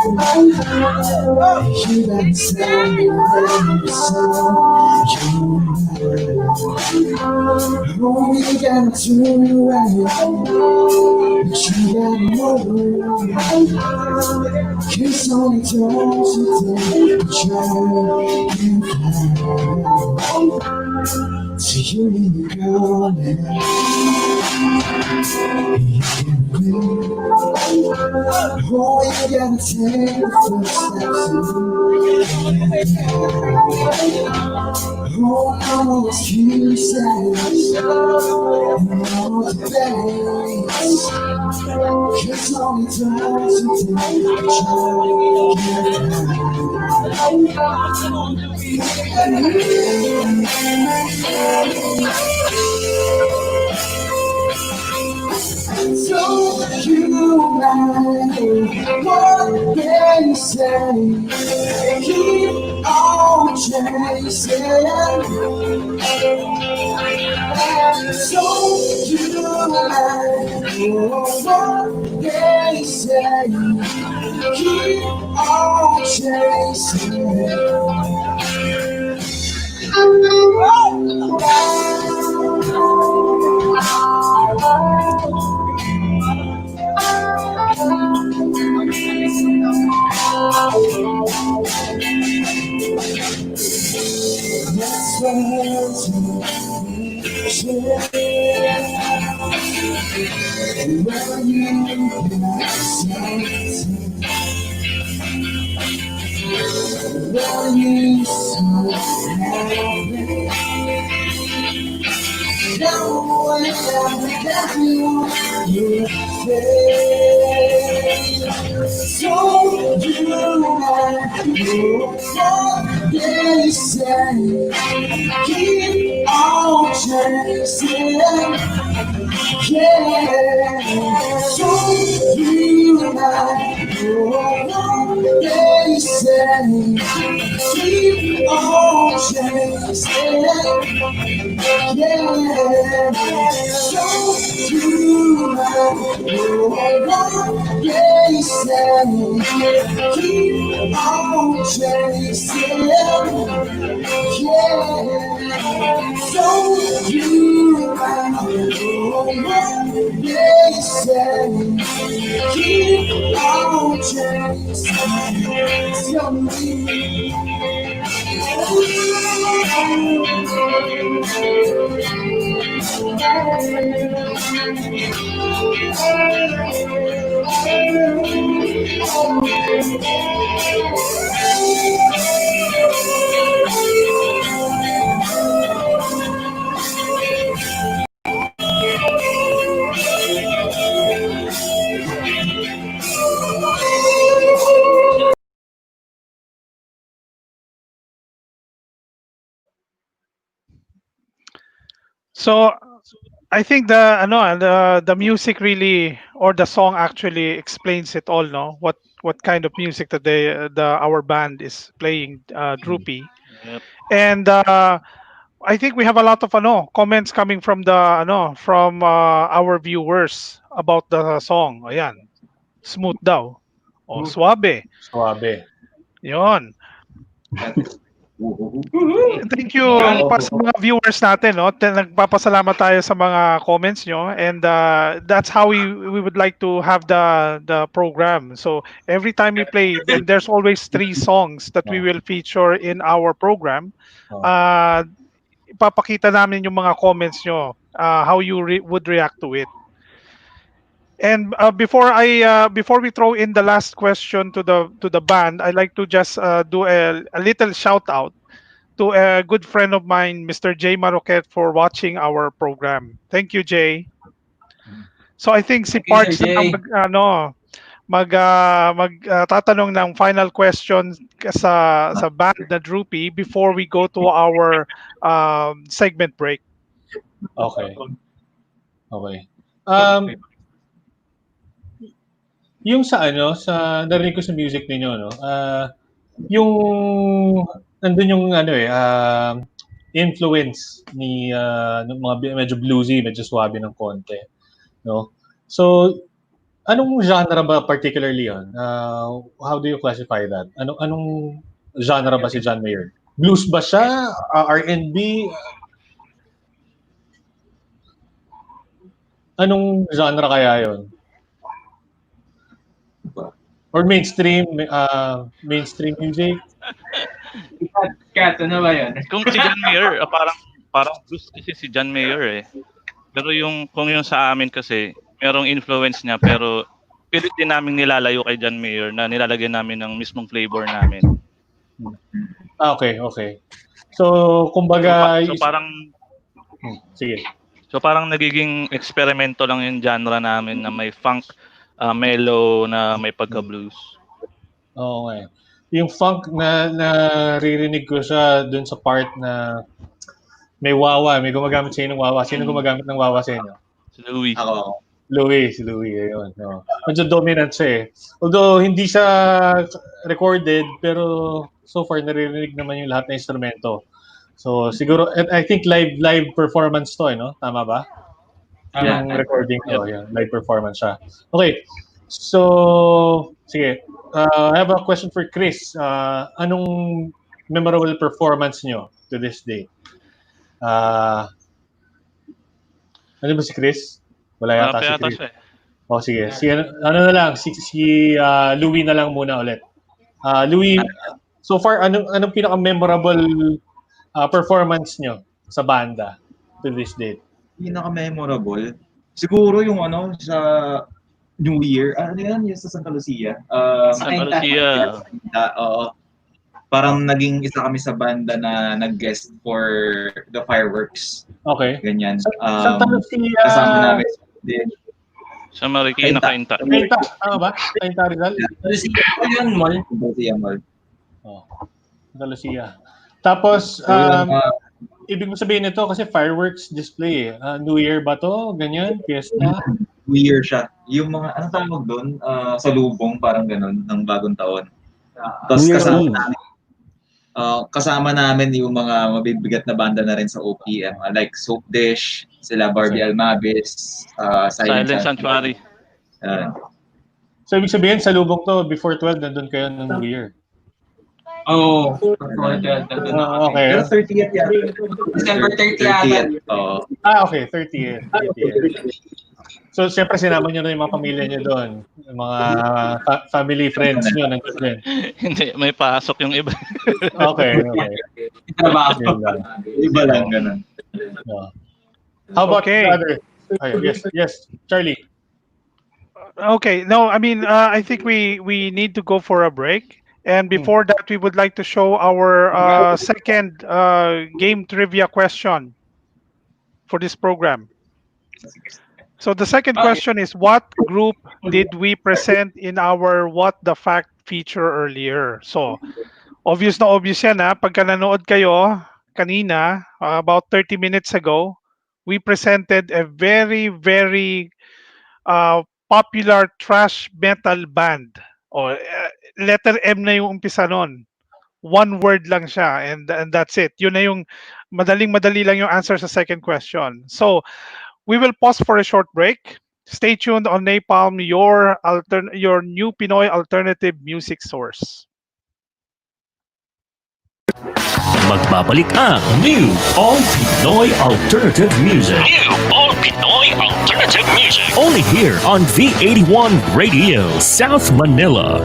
You got the sound in the soul. Oh, you got to do right. But you gotta know. Kiss only tells you to try and fly. So you need to go now. Oh, you gotta take the first steps. Oh, I always keep saying all the days. Cause only times you take so you like what they say. Keep on chasing. So you like what they say. Keep on chasing. That's what hurts me. Well, you can say, well, you so happy. No one ever got you. You say, so you like what they say. Keep on chasing. Yeah, so you like what they say. Keep on chasing. Yeah, so you like what they say. Keep on chasing. Yeah, so you like what they say. Keep on chasing. Tell me. So I think the music really, or the song actually explains it all, no? What kind of music that the our band is playing, Droopy. Yep. And I think we have a lot of comments coming from the from our viewers about the song. Ayan, smooth daw. O suabe. Suabe. 'Yon. Thank you pa sa mga viewers natin, no? Nagpapasalamat tayo sa mga comments nyo, and that's how we would like to have the program. So every time we play, then there's always three songs that we Oh, will feature in our program. oh. Uh, ipapakita namin yung mga comments nyo, how you would react to it. And before we throw in the last question to the band, I'd like to just do a little shout out to a good friend of mine, Mr. Jay Maroquet, for watching our program. Thank you, Jay. So I think si Thank you, Sir Parts na ang Jay. tatanong ng final question sa band na Droopy before we go to our segment break. Okay. Okay. Um, yung sa narinig ko sa music ninyo, no? Yung nandun yung influence ng mga medyo bluesy, medyo suabe ng konti, no? So Anong genre ba particularly yun? How do you classify that? Anong genre ba si John Mayer? Blues ba siya? R&B? Anong genre kaya yun? Or mainstream music? Kat, ano ba yun? Kung si John Mayer, parang blues kasi si John Mayer eh. Pero kung yung sa amin kasi, merong influence niya pero pilit din namin nilalayo kay John Mayer na nilalagyan namin ng mismong flavor namin. Okay. So, kumbaga... So parang sige. So parang nagiging eksperimento lang yung genre namin na may funk, mellow na may pagka-blues. Oo nga. Yung funk na naririnig ko siya dun sa part na may wawa, may gumagamit sa ng wawa. Sino gumagamit ng wawa sa inyo? Si Louis. Ako. Si Louis, ayun. No. Medyo dominant siya eh. Although hindi siya recorded, pero so far naririnig naman yung lahat ng instrumento. So siguro, I think live performance to no? Tama ba? Yung recording to, yung live performance siya. Okay, so sige. I have a question for Chris. Anong memorable performance nyo to this day? Ano ba si Chris? Wala yata si Chris. Sige. Ano na lang, si Louis na lang muna ulit. Louis, so far, anong pinaka-memorable performance nyo sa banda to this date? Pinaka-memorable? Siguro yung sa New Year. Ano yan? Yung sa Santa Lucia. Santa Lucia. Oo. Parang naging isa kami sa banda na nag-guest for the fireworks. Okay. Ganyan. Santa Lucia. Kasama namin din. Sa Marikina, Kainta. Kainta, ano ba? Kainta Rizal? Santa Lucia yun, mall. Santa Lucia Mall. Santa Lucia. Tapos, ibig mo sabihin nito kasi fireworks display New Year ba to? Ganyan? Fiesta? New Year siya. Yung mga, anong tawag doon? Salubong, parang ganun, ng bagong taon. Tapos kasama namin yung mga mabibigat na banda na rin sa OPM. Like Soap Dish, sila Barbie Almabis, Silent Sanctuary. So, ibig sabihin, sa lubong to, before 12, nandun kayo ng New Year. Oo. Okay. Pero 30th yata. December 30th yata. Okay. 30th. So, siyempre, sinama nyo na yung mga pamilya nyo doon. Yung mga family, friends nyo nandun din. Hindi, may pasok yung iba. Okay. Iba lang, ganun. How about the other? Yes, Charlie. Okay. No, I mean, I think we need to go for a break. And before that, we would like to show our second game trivia question for this program. So the second question is, what group did we present in our What the Fact feature earlier? So, obvious na obvious yan ha. Pagka nanood kayo kanina, about 30 minutes ago, we presented a very, very popular thrash metal band. Letter M na yung umpisa nun. One word lang siya and that's it. Yun na yung madali lang yung answer sa second question. So, we will pause for a short break. Stay tuned on NAPALM, your new Pinoy alternative music source. Magbabalik ang New All Pinoy Alternative Music. New All Pinoy Alternative Music. Only here on V81 Radio, South Manila.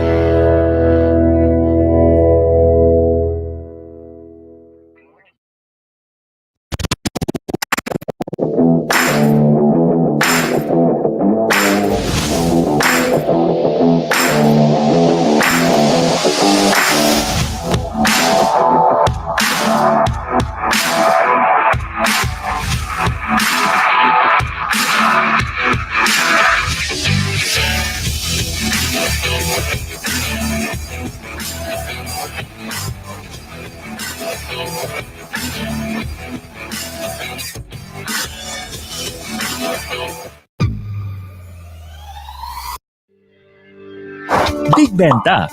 Big Benta,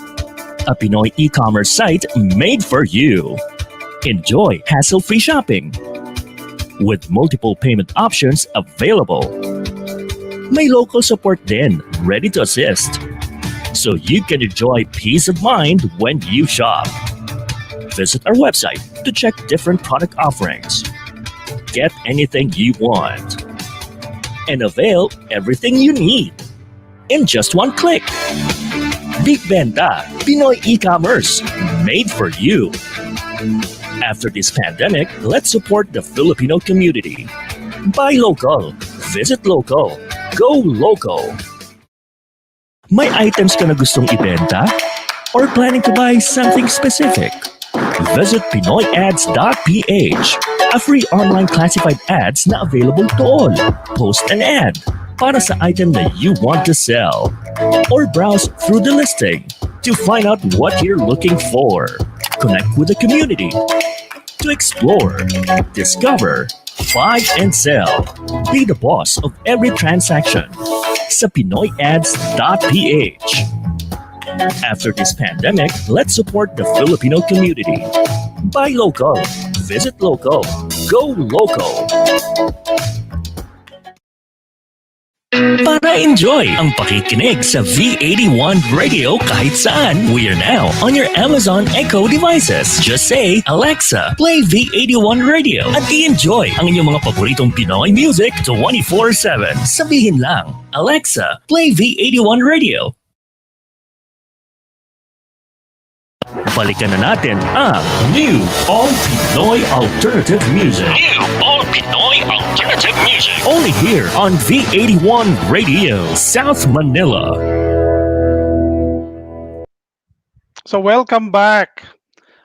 a Pinoy e-commerce site made for you. Enjoy hassle-free shopping with multiple payment options available. May local support din, ready to assist. So you can enjoy peace of mind when you shop. Visit our website to check different product offerings. Get anything you want. And avail everything you need in just one click. Big Benta, Pinoy e-commerce, made for you. After this pandemic, let's support the Filipino community. Buy local, visit local, go local. May items ka na gustong ibenta? Or planning to buy something specific? Visit PinoyAds.ph, a free online classified ads na available to all. Post an ad para sa item that you want to sell. Or browse through the listing to find out what you're looking for. Connect with the community to explore, discover, buy and sell. Be the boss of every transaction sa PinoyAds.ph. After this pandemic, let's support the Filipino community. Buy local, visit local, go local. Para enjoy ang pakikinig sa V81 Radio kahit saan, we are now on your Amazon Echo devices. Just say, Alexa, play V81 Radio at i-enjoy ang inyong mga paboritong Pinoy music 24/7. Sabihin lang, Alexa, play V81 Radio. Balikan na natin ang New All Pinoy Alternative Music. New All Pinoy Alternative Music. Only here on V81 Radio, South Manila. So welcome back.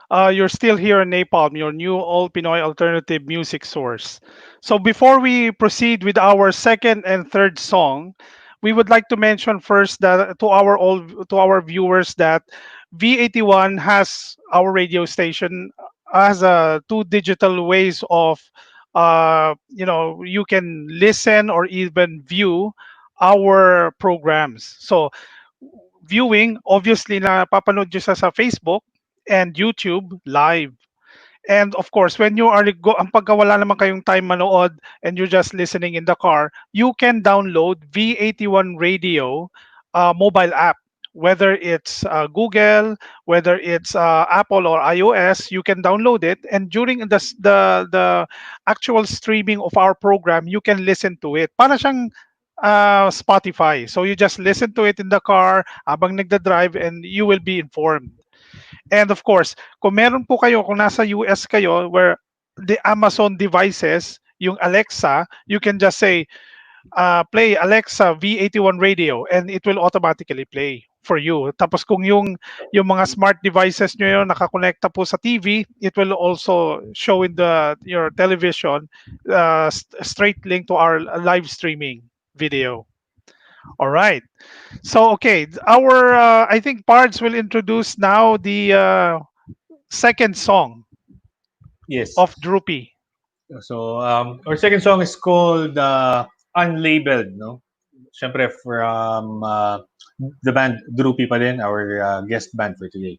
You're still here in NAPALM, your new all Pinoy alternative music source. So before we proceed with our second and third song, we would like to mention first that to our viewers that V81 has our radio station has two digital ways of you can listen or even view our programs. So viewing, obviously napapanood nyo sa Facebook and YouTube live. And of course, when you are ang pagka wala naman kayong time manood and you're just listening in the car, you can download V81 Radio mobile app. Whether it's Google, whether it's Apple or iOS, you can download it. And during the actual streaming of our program, you can listen to it. Para siyang Spotify. So you just listen to it in the car habang nagda-drive and you will be informed. And of course, kung meron po kayo, kung nasa US kayo, where the Amazon devices, yung Alexa, you can just say, play Alexa V81 Radio and it will automatically play for you. Tapos kung yung mga smart devices nyo yun, nakakonekta po sa TV, it will also show in your television straight link to our live streaming video. All right. So, okay, our I think Pards will introduce now the second song Yes. of DRUPEE. So, our second song is called Unlabeled, no? Siyempre from the band DRUPEE pa din, our guest band for today.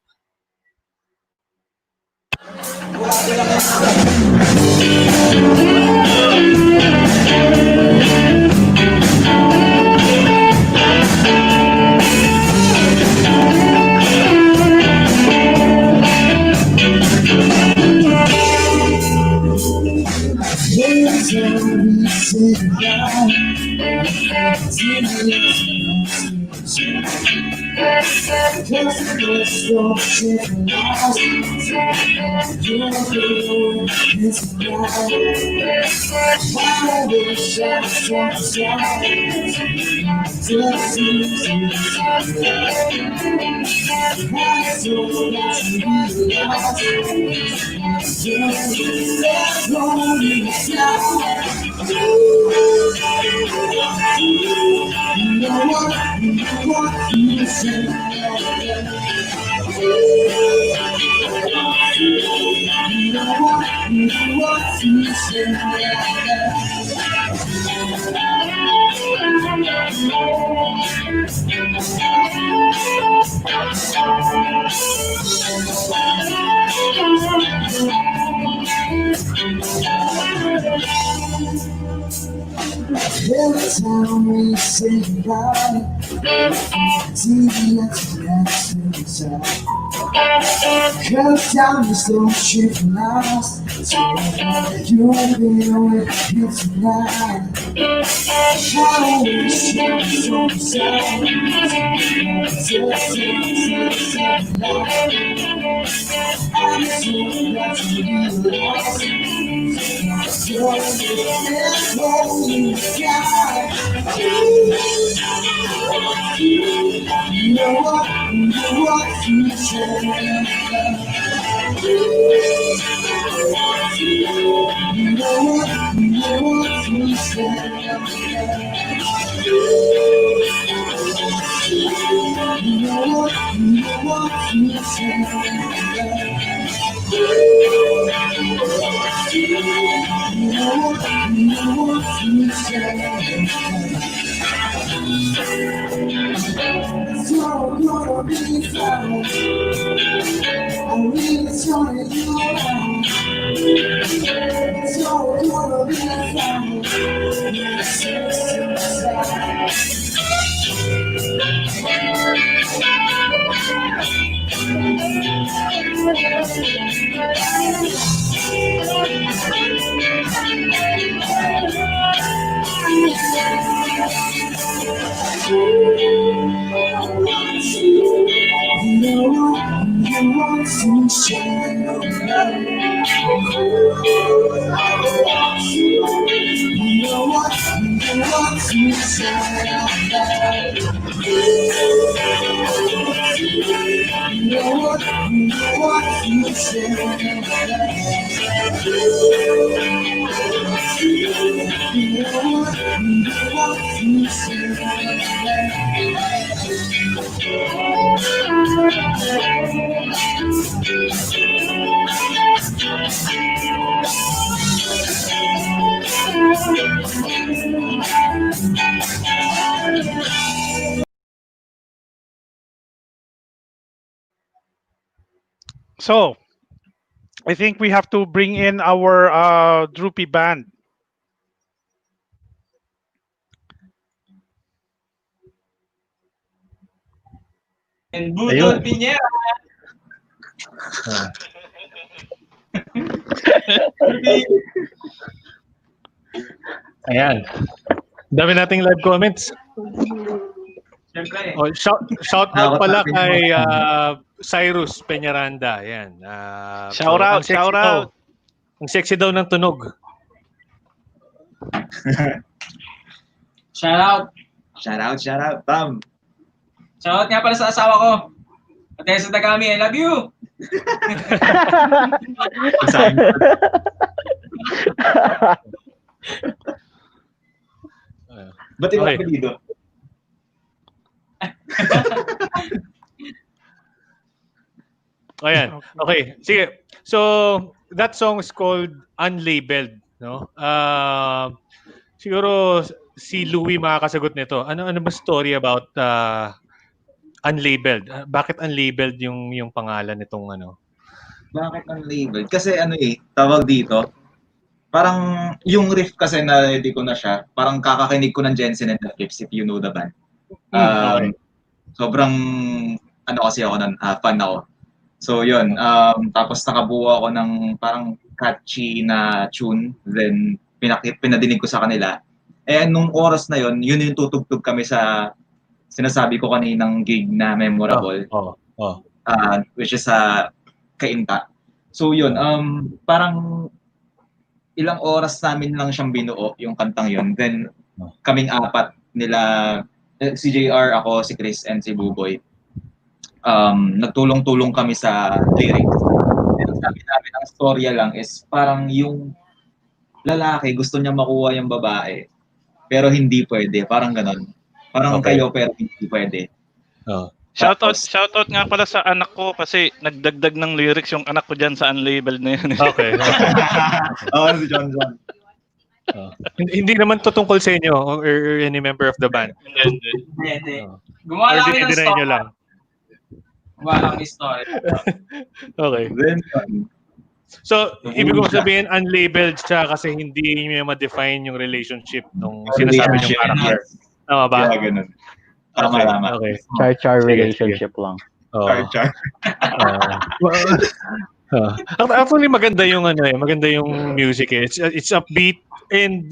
Every time we say goodbye, TV lets inside. Cut down the slow shit last. So you'll be with me tonight. I wish you were so sad. I'm so glad to be lost. You're the all you got. You know what you said. You know what you said. You know what you said. It's all gonna be fine. I'm really turning you around. It's all gonna be fine. You know what you want to share. You know what you want to share. You know what you share. You know what you So, I think we have to bring in our DRUPEE band. And Budol Ayun. Piñera. Ah. Ayan. Dami nating live comments. Siyempre. Oh, shout out pala kay Cyrus Peñaranda. Ayan. Shout out, shout out. Ang sexy daw ng tunog. Shout out. Shout out, Tom. Shout out nga pala sa asawa ko. Ate sa Tagami, I love you. Ba't ikaw Okay. apelido? Ayan. Okay. Sige. So, that song is called Unlabeled. No? Siguro si Louie makakasagot nito. Ano ba story about Unlabeled? Bakit Unlabeled yung pangalan nitong ano? Bakit unlabeled? Kasi tawag dito, parang yung riff kasi na ready ko na siya, parang kakakinig ko ng Jensen and the Flips, if you know the band. Okay. Sobrang, kasi ako nun, fan ako. So yun, tapos nakabuo ako ng parang catchy na tune, then pinadinig ko sa kanila. Nung oras na yun yung tutugtog kami sa sinasabi ko kaninang gig na memorable. Which is sa Kainta. So yun, parang ilang oras namin lang siyang binuo yung kantang yun. Then kaming apat nila, si JR, ako, si Chris, and si Buboy. Nagtulong-tulong kami sa lyrics. And sabi namin, ang storya lang is parang yung lalaki gusto niya makuha yung babae, pero hindi pwede. Parang ganon. Parang kayo, pero hindi pwede. Shoutout nga pala sa anak ko kasi nagdagdag ng lyrics yung anak ko dyan sa Unlabeled na yun. Okay. Si John. Hindi naman to tungkol sa inyo or any member of the band. Hindi. Gumawa lang kami ng dinay nyo story. lang. Gumawa lang kami story. Okay. Then, So, ibig ko sabihin, unlabeled siya kasi hindi niyo ma-define yung relationship nung sinasabi niyong Relationship, character. yes. Tama ba? Yeah, ganun. Tama, Okay, tama. okay. Char-char Sige, relationship lang. Oo. Char. Actually, maganda yung maganda yung music eh. It's upbeat and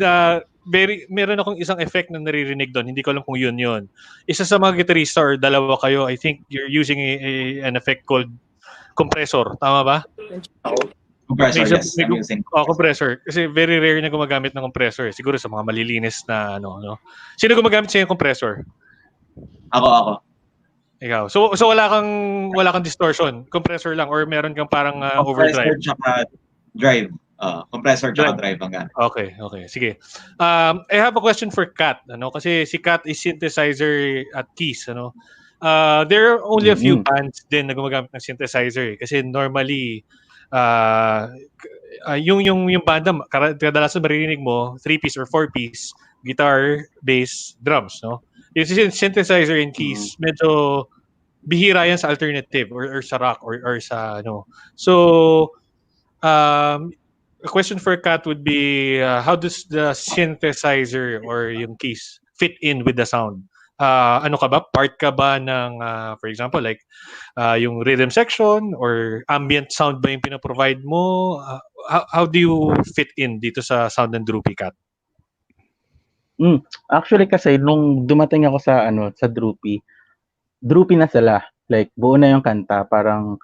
meron akong isang effect na naririnig doon. Hindi ko alam kung yun. Isa sa mga gitarista or dalawa kayo, I think you're using an effect called compressor. Tama ba? Compressor, yes. I'm using compressor. Kasi very rare na gumagamit ng compressor. Siguro sa mga malilinis na no? Sino gumagamit sa yung compressor? Ako. Ikaw. So wala kang distortion. Compressor lang or meron kang parang overdrive. Compressor tsaka drive. Compressor tsaka drive ang gamit. Okay. Sige. I have a question for Kat, kasi si Kat is synthesizer at keys, there are only a few bands din na gumagamit ng synthesizer kasi normally yung banda kadalasan maririnig mo 3-piece or 4-piece, guitar, bass, drums, no? Yung synthesizer and keys medyo bihira yan sa alternative or sa rock or sa So a question for Kat would be how does the synthesizer or yung keys fit in with the sound? Ano ka ba? Part ka ba ng, for example, like yung rhythm section or ambient sound ba yung pinaprovide mo? How do you fit in dito sa sound ng DRUPEE, Kat? Actually kasi nung dumating ako sa DRUPEE na sila. Like buo na yung kanta, parang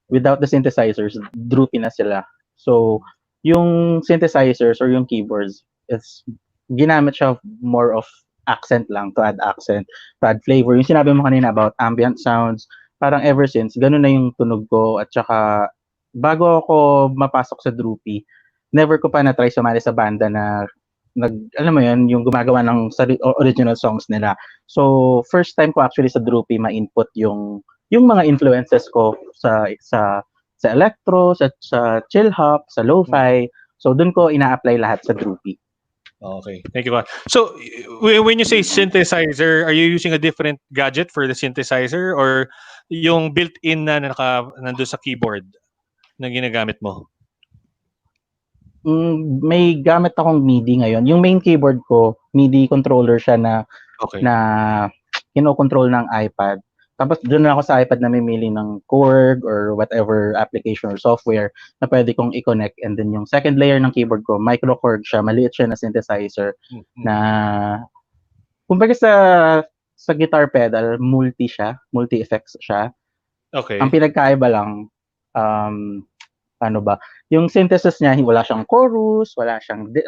without the synthesizers, DRUPEE na sila. So, yung synthesizers or yung keyboards is ginamit siya more of accent lang, to add accent, to add flavor. Yung sinabi mo kanina about ambient sounds, parang ever since, ganun na yung tunog ko. At saka, bago ako mapasok sa DRUPEE, never ko pa na-try sumali sa banda na alam mo yun, yung gumagawa ng original songs nila. So, first time ko actually sa DRUPEE ma-input yung mga influences ko sa electro, sa chill hop, sa lo-fi. So, dun ko ina-apply lahat sa DRUPEE. Okay. Thank you, Kat. So, when you say synthesizer, are you using a different gadget for the synthesizer or yung built-in na nandun sa keyboard na ginagamit mo? May gamit akong MIDI ngayon. Yung main keyboard ko, MIDI controller siya na kino-control ng iPad. Tapos doon na ako sa iPad na mamili ng Korg or whatever application or software na pwede kong i-connect. And then yung second layer ng keyboard ko, micro Korg siya, maliit siya na synthesizer na kumbaga sa guitar pedal, multi-effects siya. Okay. Ang pinagkaiba lang, yung synthesis niya, wala siyang chorus,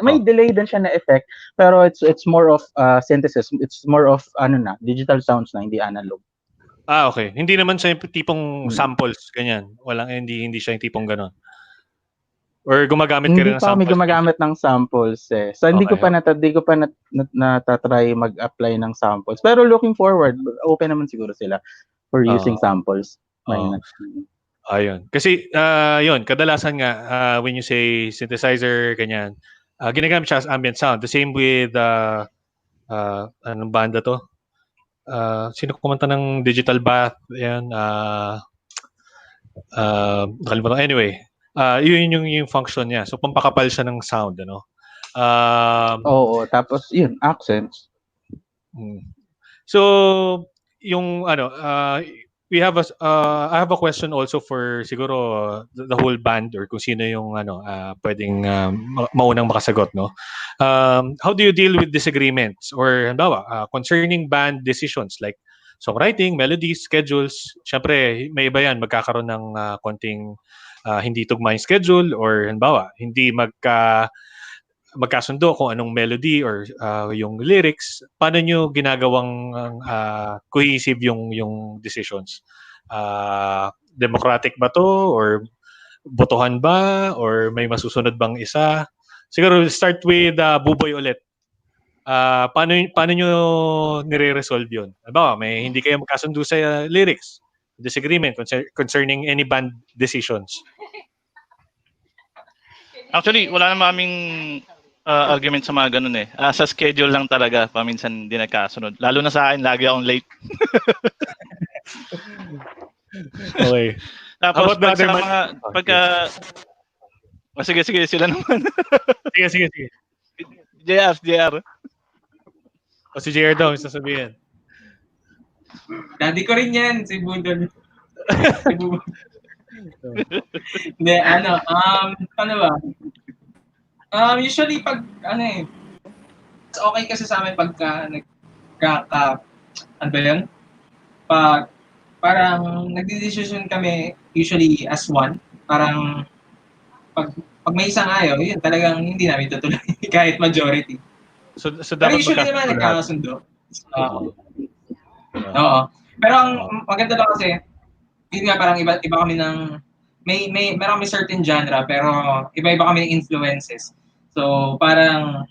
may delay din siya na effect, pero it's more of synthesis, it's more of digital sounds na, hindi analog. Okay. Hindi naman siya yung tipong samples, ganyan. Hindi siya yung tipong ganon. Or gumagamit ka rin ng samples? Hindi pa kami gumagamit ng samples eh. So hindi ko pa natatry mag-apply ng samples. Pero looking forward, open naman siguro sila for using samples. Ayun. Kasi yun, kadalasan nga when you say synthesizer, ganyan, ginagamit siya as ambient sound. The same with anong banda to? Sino kumanta ng Digital Bath? Yan. Nakalimutan. Anyway, yun yung function niya. So, pampakapal siya ng sound, Oo, tapos yun, accents. So, yung I have a question also for siguro the whole band or kung sino yung pwedeng maunang makasagot, no? How do you deal with disagreements or concerning band decisions like songwriting, melodies, schedules? Syempre, may iba yan, magkakaroon ng konting hindi tugma yung schedule or hindi magkasundo kung anong melody or yung lyrics. Paano nyo ginagawang cohesive yung decisions? Democratic ba to? Or botohan ba? Or may masusunod bang isa? Siguro start with Buboy ulit. Paano nyo nire-resolve yun? May hindi kayo magkasundo sa lyrics. Disagreement concerning any band decisions. Actually, wala naman aming argument sa mga ganun eh. Sa schedule lang talaga, paminsan hindi nagkasunod. Lalo na sa akin, lagi akong late. Okay. Tapos pagka Sige, sige, sila naman. Sige. JR. O si JR daw, sasabihin. Daddy ko rin yan, si Budol. Si Budol. Hindi, ano ba? Usually pag, okay kasi sa amin pagka ano ba yun? Pag, parang nagdidesisyon kami usually as one. Parang, pag may isang ayaw, yun talagang hindi namin tutuloy kahit majority. So Pero dapat usually naman magkasundo lahat. nagkakasundo. Oo. Pero ang maganda lang kasi, yun nga parang iba kami ng meron kami certain genre pero iba-iba kami ng influences. So parang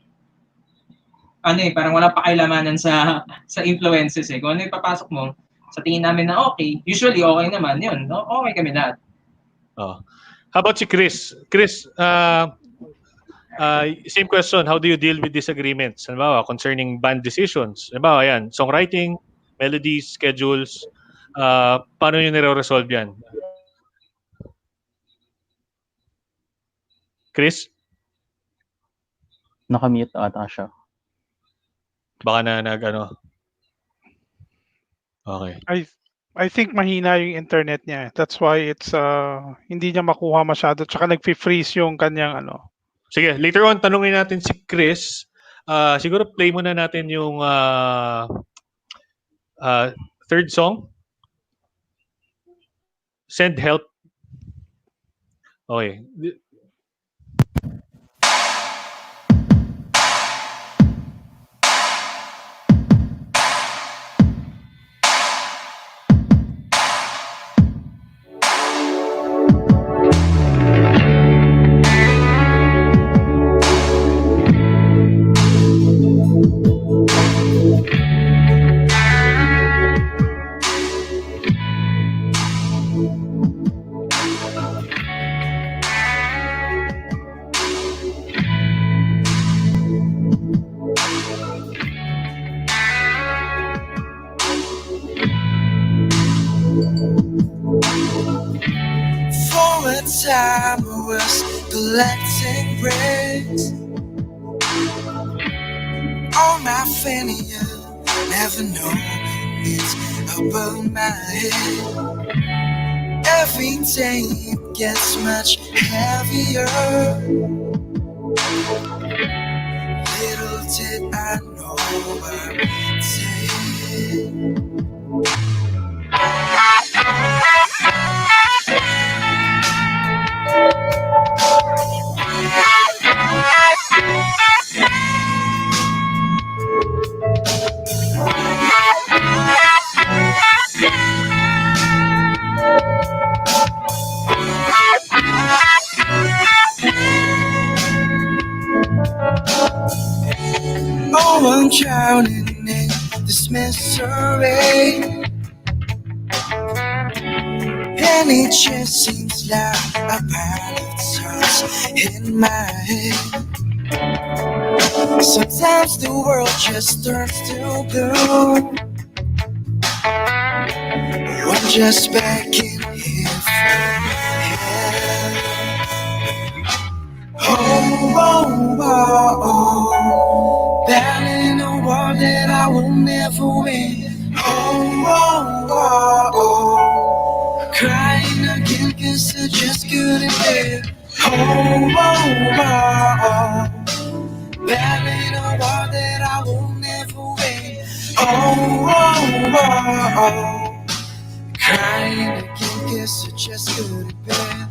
parang wala pa kailamanan sa influences eh. Kung ano yung papasok mo, sa tingin namin na okay, usually okay naman yun. No? Okay kami lahat. Oh. How about si Chris? Chris, same question. How do you deal with disagreements? Halimbawa, concerning band decisions. Halimbawa, yan, songwriting, melodies, schedules. Paano nyo nire-resolve yan? Chris? Nakamute ata siya. Baka na Okay. I think mahina yung internet niya. That's why it's hindi niya makuha masyado. Tsaka nagfi-freeze yung kanyang ano. Sige, later on tanungin natin si Chris. Siguro play muna natin yung third song. Send Help. Okay. For a time I was collecting bricks on my failure, never know it's above my head. Every day it gets much heavier. Little did I know I'd take. Oh, I'm drowning in this misery, and it just seems like a pile of thoughts in my head. Sometimes the world just turns to blue. I'm just begging here for help. Oh, battling a war that I will never win. Crying again 'cause I just couldn't bear. Battling a war that I will never win. Crying again 'cause I just couldn't bear.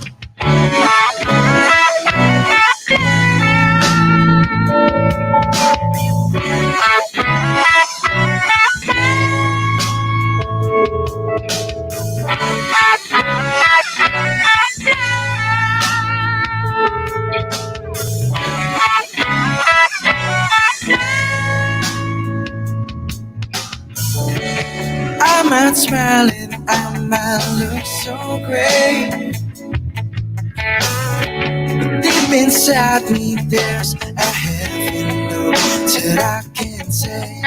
I might smile and I might look so great, but deep inside me there's a heavy note that I can't say.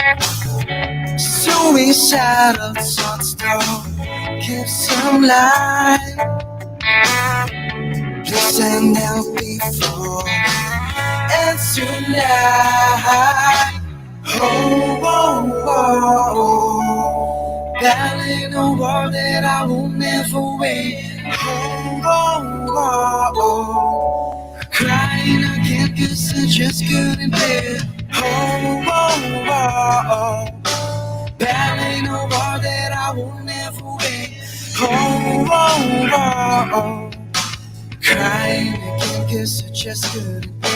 Suicidal thoughts don't give some light. Please send help me before. And tonight, oh, oh, oh, battling a war that I will never win. Oh, oh, oh, crying again 'cause I just couldn't bear. Oh, oh, oh, battling a war that I will never win. Oh, oh, oh, crying again 'cause I just couldn't bear.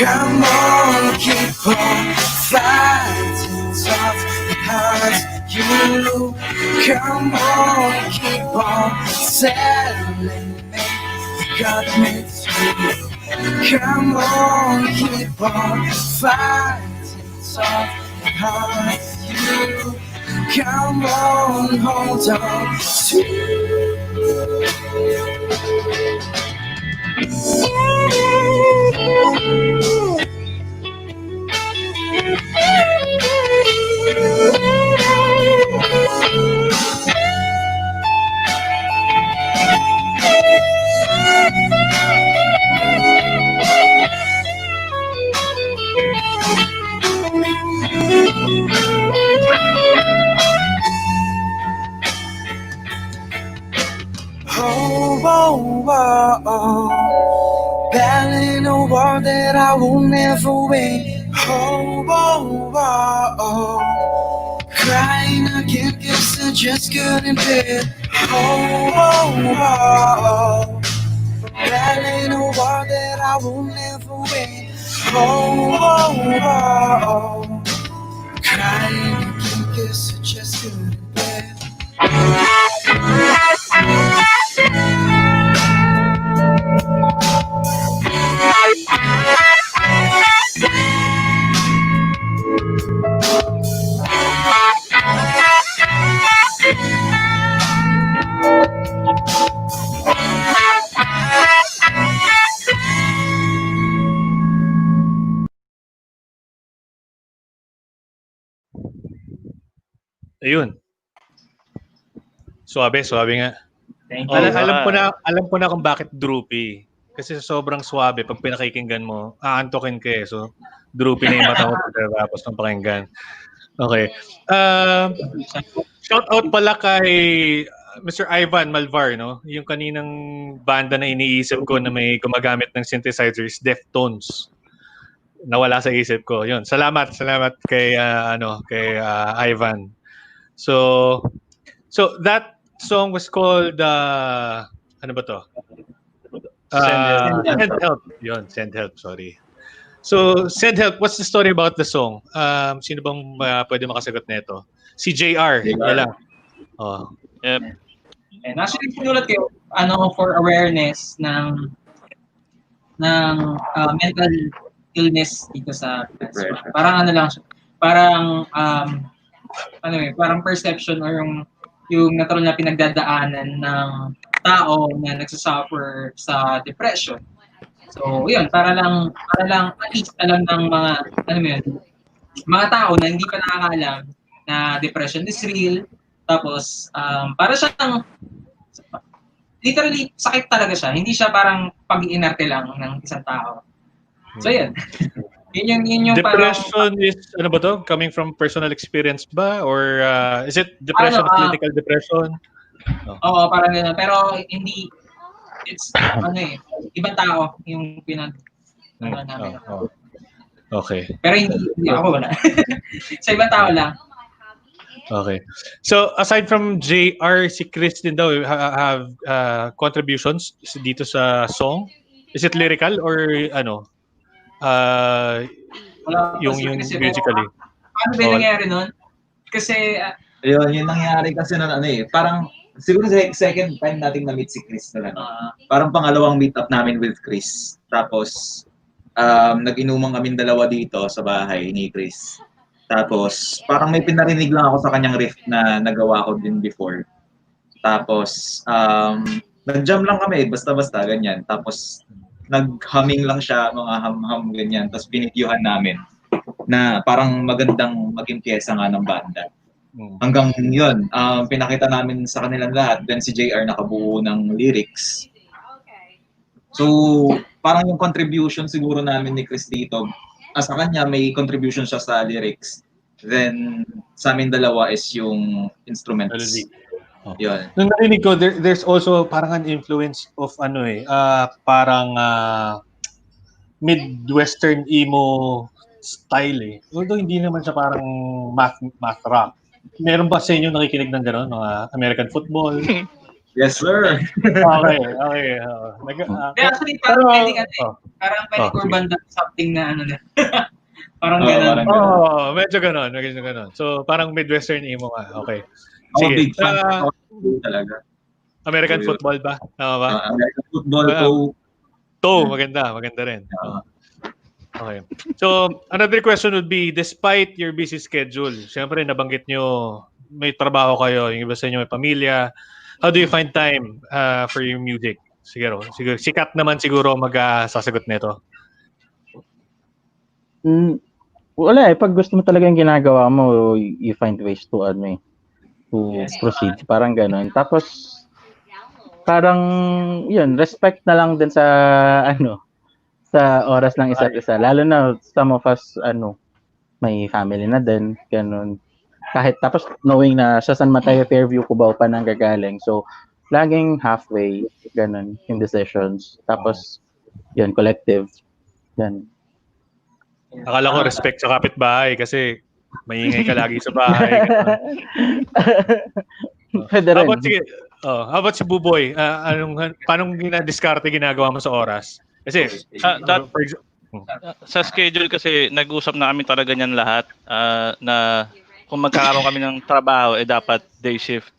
Come on, keep on fighting tough because you. Come on, keep on telling me you got me through. Come on, keep on fighting tough because you. Come on, hold on to. Oh, oh, oh, oh, battling a war that I will never win. Oh, oh, oh, oh, crying again 'cause I just couldn't bear. Oh, oh, oh, oh, battling a war that I will never win. Oh, oh, oh, crying again 'cause I just couldn't bear. Ayun. Suabe nga. Thank Oh, you. Alam ko na kung bakit DRUPEE. Kasi sobrang suabe pag pinakikinggan mo, aantokin ka eh. So, DRUPEE na yung mata mo pagkatapos ng pakinggan. Okay. Shout out pala kay Mr. Ivan Malvar, no? Yung kaninang banda na iniisip ko na may gumagamit ng synthesizers, Deftones. Nawala sa isip ko. Yun. Salamat kay Ivan. So that song was called ano ba to? Send Help. Yun, Send Help, sorry. So, Send Help, what's the story about the song? Sino bang pwede makasagot nito? Si JR. Yan lang. Oh. Yep. And actually, sinulat ko for awareness ng mental illness dito sa parang ano lang siya. Parang parang perception or yung natural na pinagdadaanan ng tao na nagsasuffer sa depression. So, yun, para lang at least alam ng mga mga tao na hindi pa nakakaalam na depression is real. Tapos para siyang literally sakit talaga siya. Hindi siya parang pag-iinarte lang ng isang tao. So, yun. Yun yung depression parang, is ano ba to? Coming from personal experience ba or is it depression, clinical depression? Oo, parang gano'n. Pero hindi it's ibang tao yung namin. Okay. Pero hindi ako wala. Sa ibang tao lang. Okay. So aside from JR, si Chris din daw have contributions dito sa song. Is it lyrical or ano? Yung musically. Paano ba nangyari nun? Kasi Yung nangyari kasi na parang siguro second time nating na-meet si Chris talaga. Parang pangalawang meet up namin with Chris. Tapos nag-inuman kaming dalawa dito sa bahay ni Chris. Tapos parang may pinarinig lang ako sa kanyang riff na nagawa ko din before. Tapos nag-jam lang kami basta-basta ganyan. Tapos nag-humming lang siya, mga hum-hum ganyan. Tapos pinityuhan namin na parang magandang maging pyesa nga ng banda. Hanggang yun, pinakita namin sa kanilang lahat. Then si JR nakabuo ng lyrics. So, parang yung contribution siguro namin ni Chris dito, sa kanya may contribution siya sa lyrics. Then, sa amin dalawa is yung instruments. Melody. Oh. Yun. Nung narinig ko, there's also parang an influence of parang mid-western emo style eh. Although hindi naman siya parang math rock. Meron ba sa inyo nakikinig ng gano'n? Mga American football? Yes, sir. Okay. Actually, parang pwedeng parang pwedeng urban something na ano na. Parang gano'n. Medyo gano'n. So, parang mid-western emo nga. Okay. Ako Sige. big fan talaga. American football ba? Tama ba? American football, maganda rin. Okay. So, another question would be, despite your busy schedule, syempre nabanggit nyo, may trabaho kayo, yung iba sa inyo may pamilya, how do you find time for your music? Siguro, sikat naman siguro mag-sasagot nito. Wala pag gusto mo talaga yung ginagawa mo, you find ways to proceed, parang gano'n. Tapos parang yun, respect na lang din sa sa oras ng isa't isa, lalo na some of us may family na din, gano'n. Kahit tapos knowing na sa San Mateo Fairview Cubao pa nang gagaling, so laging halfway gano'n yung decisions. Tapos yun, collective yan. Akala ko respect sa kapitbahay kasi maingay ka lagi sa bahay. Pwede rin. How about si Buboy? Paano ginadiskarte ginagawa mo sa oras? Kasi sa schedule kasi nag-usap na kami talaga niyan lahat na kung magkakaroon kami ng trabaho dapat day shift.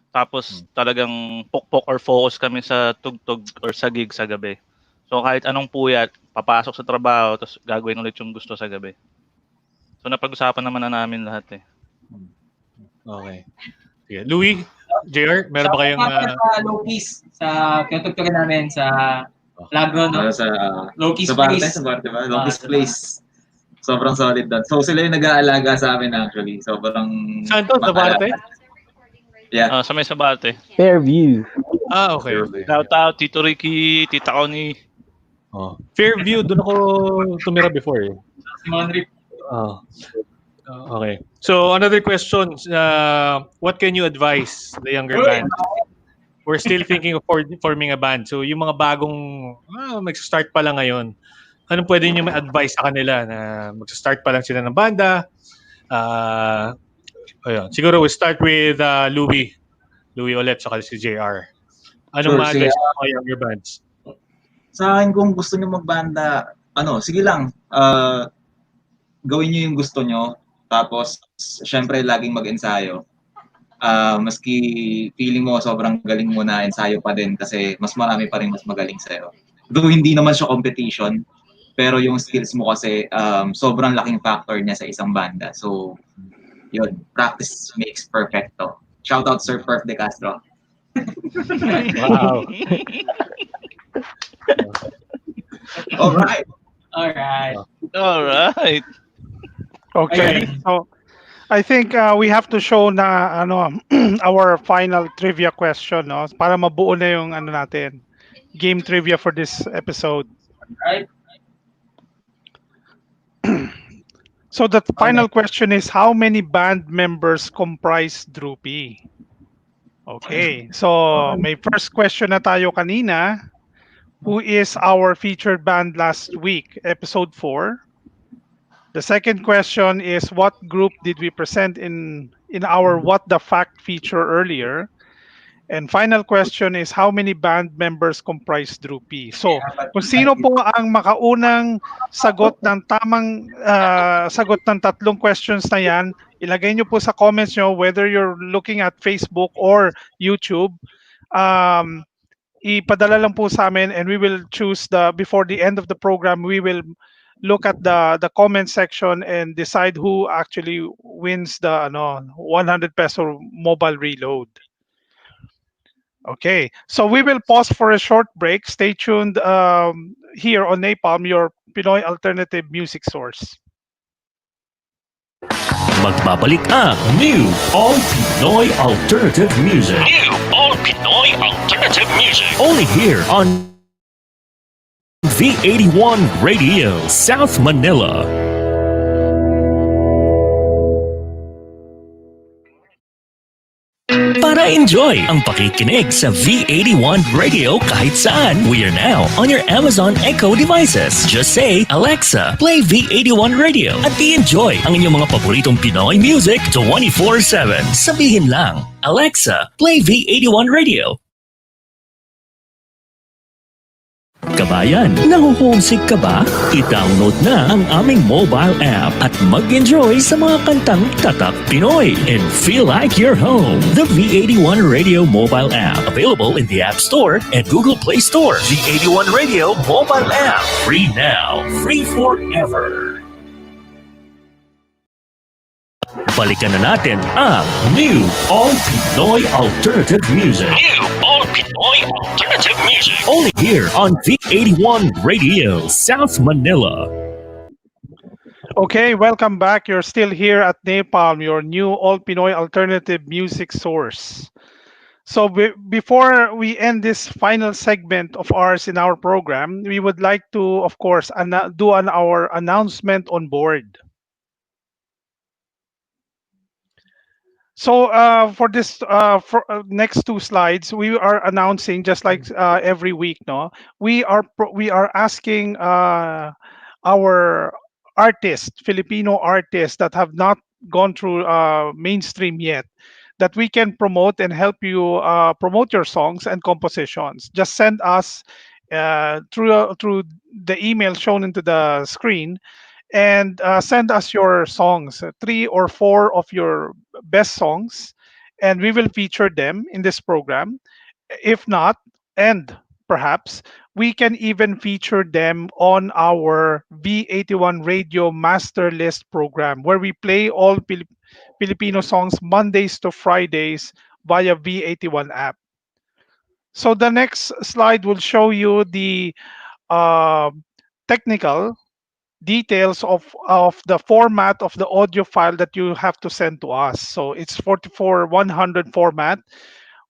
Tapos talagang pokpok or focus kami sa tugtog or sa gig sa gabi. So kahit anong puyat, papasok sa trabaho tapos gagawin ulit yung gusto sa gabi. So napag-usapan naman na namin lahat eh. Okay. Sige. Louie, JR, meron ba kayong sa low keys sa tinutugtugan namin sa Lagro, no? Sa Low keys sa place. Barte, diba? Low keys place. Sobrang solid doon. So sila yung nag-aalaga sa amin actually. Sobrang saan to? Sa Barte? Yeah. Sa may Sabate. Fairview. Okay. Shout out Tito Ricky, Tita Connie. Fairview, doon ako tumira before eh. Okay. So another question, what can you advise the younger band? We're still thinking of forming a band. So yung mga bagong mag-start pa lang ngayon, anong pwede niyo ma-advise sa kanila na mag-start pa lang sila ng banda? Ayun. Siguro we start with Louie ulit saka si JR. Anong ma-advise sa mga younger bands? Sa akin, kung gusto niyo magbanda, sige lang. Gawin niyo yung gusto niyo. Tapos, syempre, laging mag-ensayo. Maski feeling mo sobrang galing mo na ensayo pa din kasi mas marami pa rin mas magaling sa'yo. Though hindi naman siya competition, pero yung skills mo kasi sobrang laking factor niya sa isang banda. So, yun, practice makes perfecto. Shout out Sir Perf De Castro. Wow. Alright. Okay. So I think we have to show na our final trivia question, no, para mabuo na yung natin, game trivia for this episode. Right. So the final question is, how many band members comprise DRUPEE? Okay. So may first question na tayo kanina. Who is our featured band last week, episode 4? The second question is, what group did we present in our What the Fact feature earlier? And final question is, how many band members comprise DRUPEE? So, kung sino po ang makaunang sagot ng tamang sagot ng tatlong questions na yan, ilagay nyo po sa comments nyo, whether you're looking at Facebook or YouTube. Ipadala lang po sa amin and we will choose before the end of the program, we will look at the comment section and decide who actually wins the 100 peso mobile reload. Okay, so we will pause for a short break. Stay tuned here on NAPALM, your Pinoy alternative music source. Magbabalik ang New All Pinoy Alternative Music. New All Pinoy Alternative Music. Only here on V81 Radio, South Manila. Para enjoy ang pakikinig sa V81 Radio kahit saan, we are now on your Amazon Echo devices. Just say, Alexa, play V81 Radio at i-enjoy ang inyong mga paboritong Pinoy music 24/7. Sabihin lang, Alexa, play V81 Radio. Kabayan, nahuhomesick ka ba? I-download na ang aming mobile app at mag-enjoy sa mga kantang tatak Pinoy and feel like you're home. The V81 Radio mobile app, available in the App Store and Google Play Store. V81 Radio mobile app, free now, free forever. Balikan na natin ang New All Pinoy Alternative Music. New All Pinoy Alternative Music. Only here on V81 Radio, South Manila. Okay, welcome back. You're still here at NAPALM, your new all Pinoy alternative music source. So before we end this final segment of ours in our program, we would like to, of course, do our announcement on board. So for this for next two slides, we are announcing just like every week. No, we are asking our artists, Filipino artists that have not gone through mainstream yet, that we can promote and help you promote your songs and compositions. Just send us through the email shown into the screen, and send us your songs, three or four of your best songs, and we will feature them in this program. If not, and perhaps we can even feature them on our V81 Radio Master List program, where we play all Filipino songs Mondays to Fridays via V81 app. So the next slide will show you the uh, technical details of the format of the audio file that you have to send to us. So it's 44-100 format,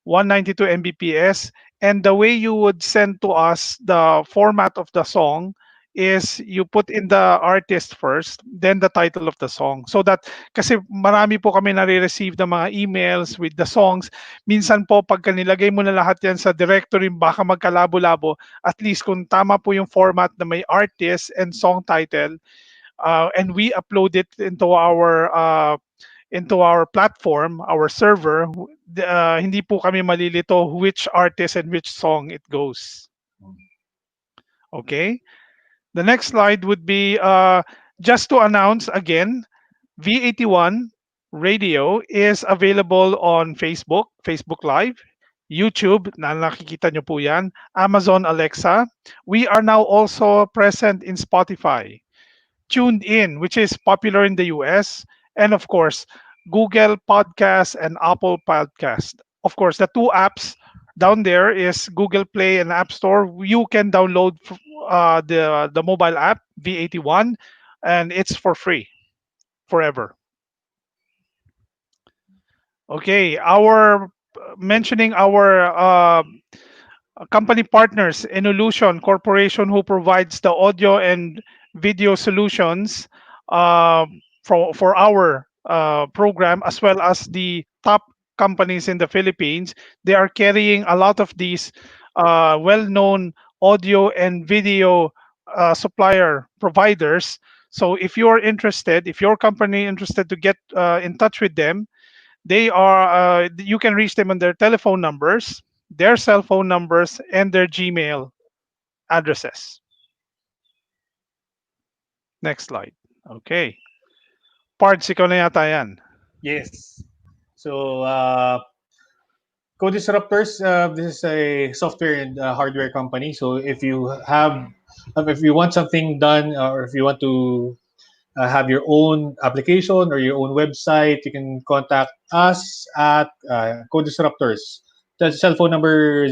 192 Mbps, and the way you would send to us the format of the song is you put in the artist first, then the title of the song. So that, kasi marami po kami nare-receive ng mga emails with the songs. Minsan po, pagka nilagay mo na lahat yan sa directory, baka magkalabo-labo. At least kung tama po yung format na may artist and song title, and we upload it into our platform, our server, hindi po kami malilito which artist and which song it goes. Okay? The next slide would be just to announce again, V81 Radio is available on Facebook, Facebook Live, YouTube, na nakikita nyo po yan, Amazon Alexa. We are now also present in Spotify, Tuned In, which is popular in the US, and of course, Google Podcast and Apple Podcast. Of course, the two apps down there is Google Play and App Store. You can download the mobile app V81, and it's for free forever. Okay, our mentioning our company partners, Inolution Corporation, who provides the audio and video solutions for our program, as well as the top companies in the Philippines. They are carrying a lot of these well-known audio and video supplier providers. So if you're interested, if your company interested to get in touch with them, they are you can reach them on their telephone numbers, their cell phone numbers, and their Gmail addresses. Next slide. Okay. Parts, ikaw na yata yan. Yes. So, Code Disruptors, this is a software and hardware company. So if you want something done, or if you want to have your own application or your own website, you can contact us at Code Disruptors. The cell phone number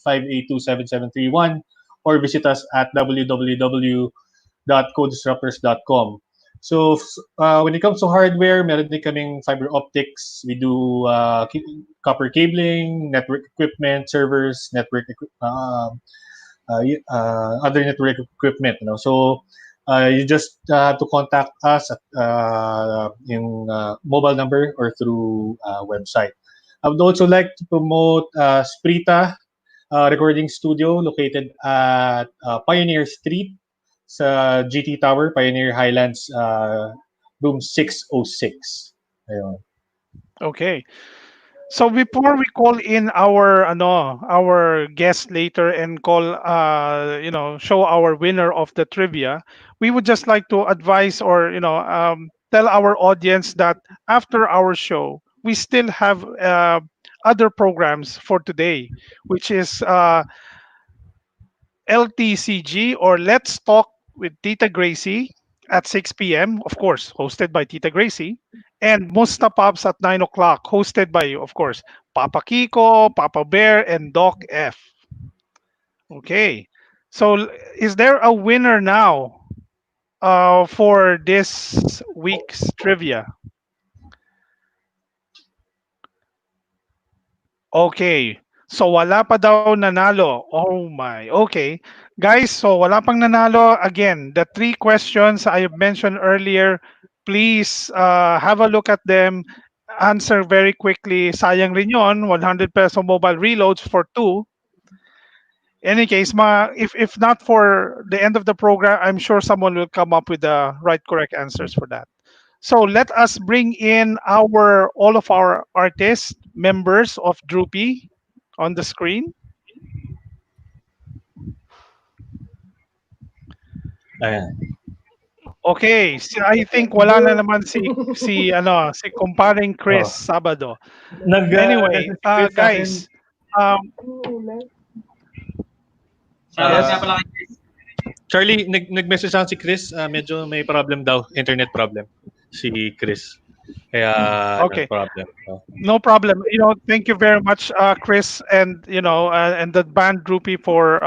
0998-582-7731, or visit us at www.codesruptors.com. So when it comes to hardware, meron din kaming fiber optics. We do copper cabling, network equipment, servers, other network equipment. So you just have to contact us at, in mobile number or through website. I would also like to promote Sprita Recording Studio located at Pioneer Street sa GT Tower, Pioneer Highlands, room 606. Ayun. Okay. So before we call in our guest later and show our winner of the trivia, we would just like to advise or tell our audience that after our show we still have other programs for today, which is LTCG, or Let's Talk with Tita Gracie at 6 p.m., of course, hosted by Tita Gracie, and Musta Pops at 9 o'clock, hosted by, of course, Papa Kiko, Papa Bear, and Doc F. Okay. So, is there a winner now for this week's trivia? Okay. So wala pa daw nanalo. Oh my. Okay. Guys, so wala pang nanalo. Again, the three questions I have mentioned earlier, please have a look at them. Answer very quickly. Sayang rin yun. 100 peso mobile reloads for two. Any case, if not for the end of the program, I'm sure someone will come up with the right correct answers for that. So let us bring in all of our artists, members of DRUPEE on the screen. Ayan. Okay, I think wala na naman si kumparing Chris Oh. Sabado. Anyway, nag-message sa akin. guys, um, Shoutout yes. nga pala kay Chris. Charlie, nag-message sa akin si Chris. Medyo may problem daw. Internet problem. Si Chris. Kaya, Okay. problem. No problem. Thank you very much, Chris, and and the band Droopy for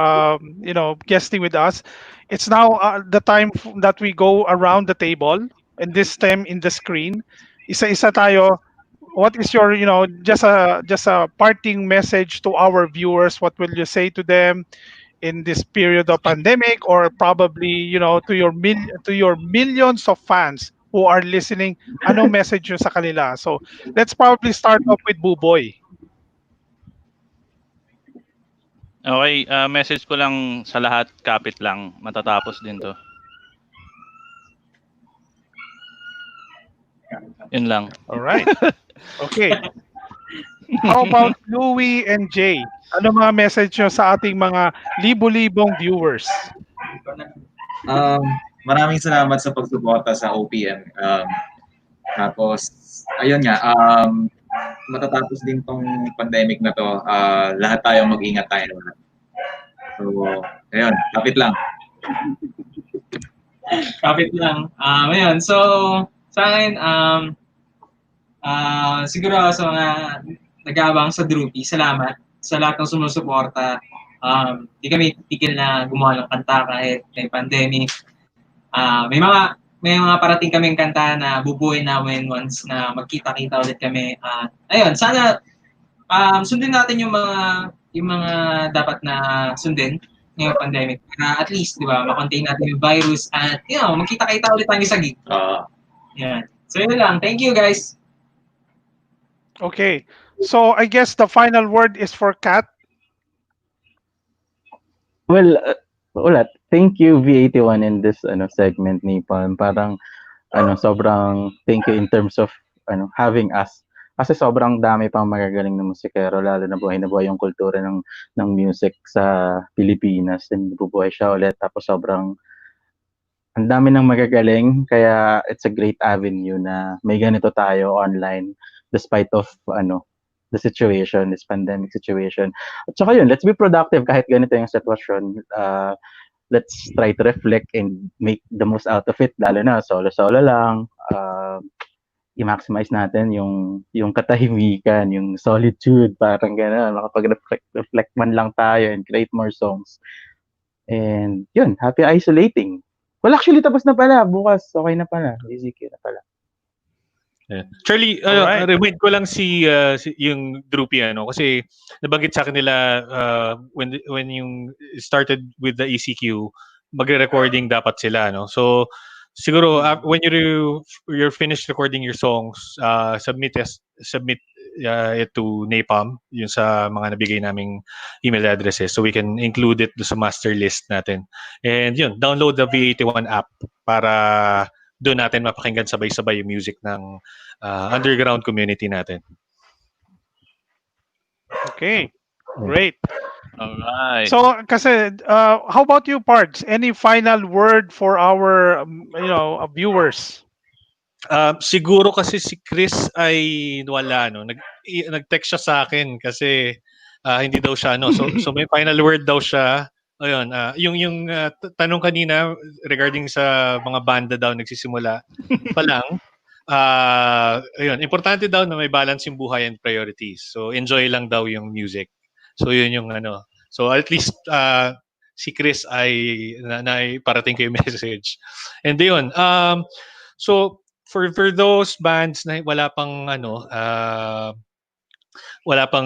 guesting with us. It's now the time that we go around the table, and this time in the screen. Isa-isa tayo. What is your just a parting message to our viewers? What will you say to them in this period of pandemic, or probably to your millions of fans who are listening? Ano message nyo sa kanila? So let's probably start off with Buboy. Okay, message ko lang sa lahat, kapit lang, matatapos din to. Yun lang. All right. Okay. How about Louie and Jay? Ano mga message nyo sa ating mga libo-libong viewers? Maraming salamat sa pagsuporta sa OPM. Tapos, ayun nga, matatapos din tong pandemic na to. Lahat tayo mag-ingat tayo. So, ayun, kapit lang. Kapit lang. Ayun, so, sa akin, siguro sa mga nag-aabang sa DRUPEE, salamat sa lahat ng sumusuporta. Di kami titigil na gumawa ng kanta kahit may pandemic. May mga parating kaming kanta na bubuuin namin once na magkita-kita ulit kami. Ayun, sana sundin natin yung mga dapat na sundin ngayong pandemic. At least, di ba, makontain natin yung virus at magkita-kita ulit tayo sa gig. Yan. So yun lang. Thank you, guys. Okay. So I guess the final word is for Kat. Well, wala. Thank you V81 in this segment ni Palm. Parang sobrang thank you in terms of having us. Kasi sobrang dami pang magagaling na musikero, lalo na buhay yung kultura ng music sa Pilipinas. And bubuhay siya ulit. Tapos sobrang ang dami ng magagaling, kaya it's a great avenue na may ganito tayo online despite of the situation, this pandemic situation. At saka yun, let's be productive kahit ganito yung sitwasyon. Let's try to reflect and make the most out of it, lalo na solo-solo lang. I-maximize natin yung katahimikan, yung solitude, parang gano'n. Makapag-reflect man lang tayo and create more songs. And yun, happy isolating. Well, actually, tapos na pala. Bukas, okay na pala. GCQ na pala. Yeah. Charlie, Alright. remind ko lang yung DRUPEE kasi nabanggit sa akin nila when yung started with the ECQ, magre-recording dapat sila no. So siguro when you're finished recording your songs, submit it to NAPALM yung sa mga nabigay naming email addresses so we can include it sa master list natin. And yun, download the V81 app para doon natin mapakinggan sabay-sabay yung music ng underground community natin. Okay. Great. Alright. So, kasi, how about you, Pards? Any final word for our, viewers? Siguro kasi si Chris ay wala no. Nag-text siya sa akin kasi hindi daw siya no. So may final word daw siya. Ayun, yung tanong kanina regarding sa mga banda daw nagsisimula pa lang. Ayun, importante daw na may balance yung buhay and priorities. So enjoy lang daw yung music. So yun yung ano. So at least si Chris ay parating ko yung message. And yun, so for those bands na wala pang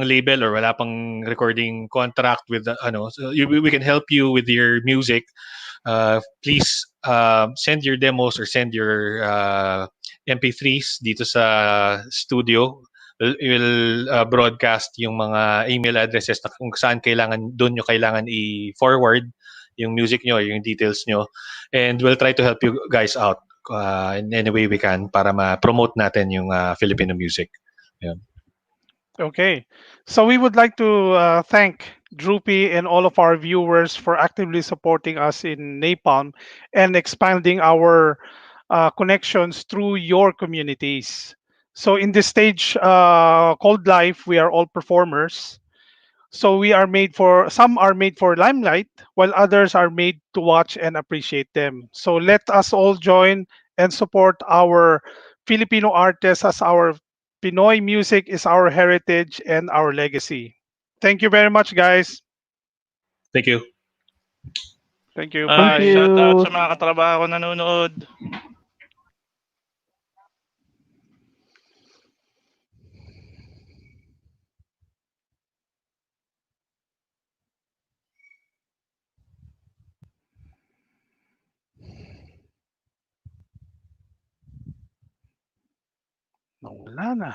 label or wala pang recording contract with so we can help you with your music. Please send your demos or send your MP3s dito sa studio. We'll broadcast yung mga email addresses na kung saan doon nyo kailangan i-forward yung music nyo, yung details nyo. And we'll try to help you guys out in any way we can para ma-promote natin yung Filipino music. Yeah. Okay. So we would like to thank DRUPEE and all of our viewers for actively supporting us in NAPALM and expanding our connections through your communities. So in this stage called life, we are all performers. So some are made for limelight, while others are made to watch and appreciate them. So let us all join and support our Filipino artists as our Pinoy music is our heritage and our legacy. Thank you very much, guys. Thank you. Thank you. Thank Bye. Shout out you. sa mga katrabaho ko nanonood. Nawala na.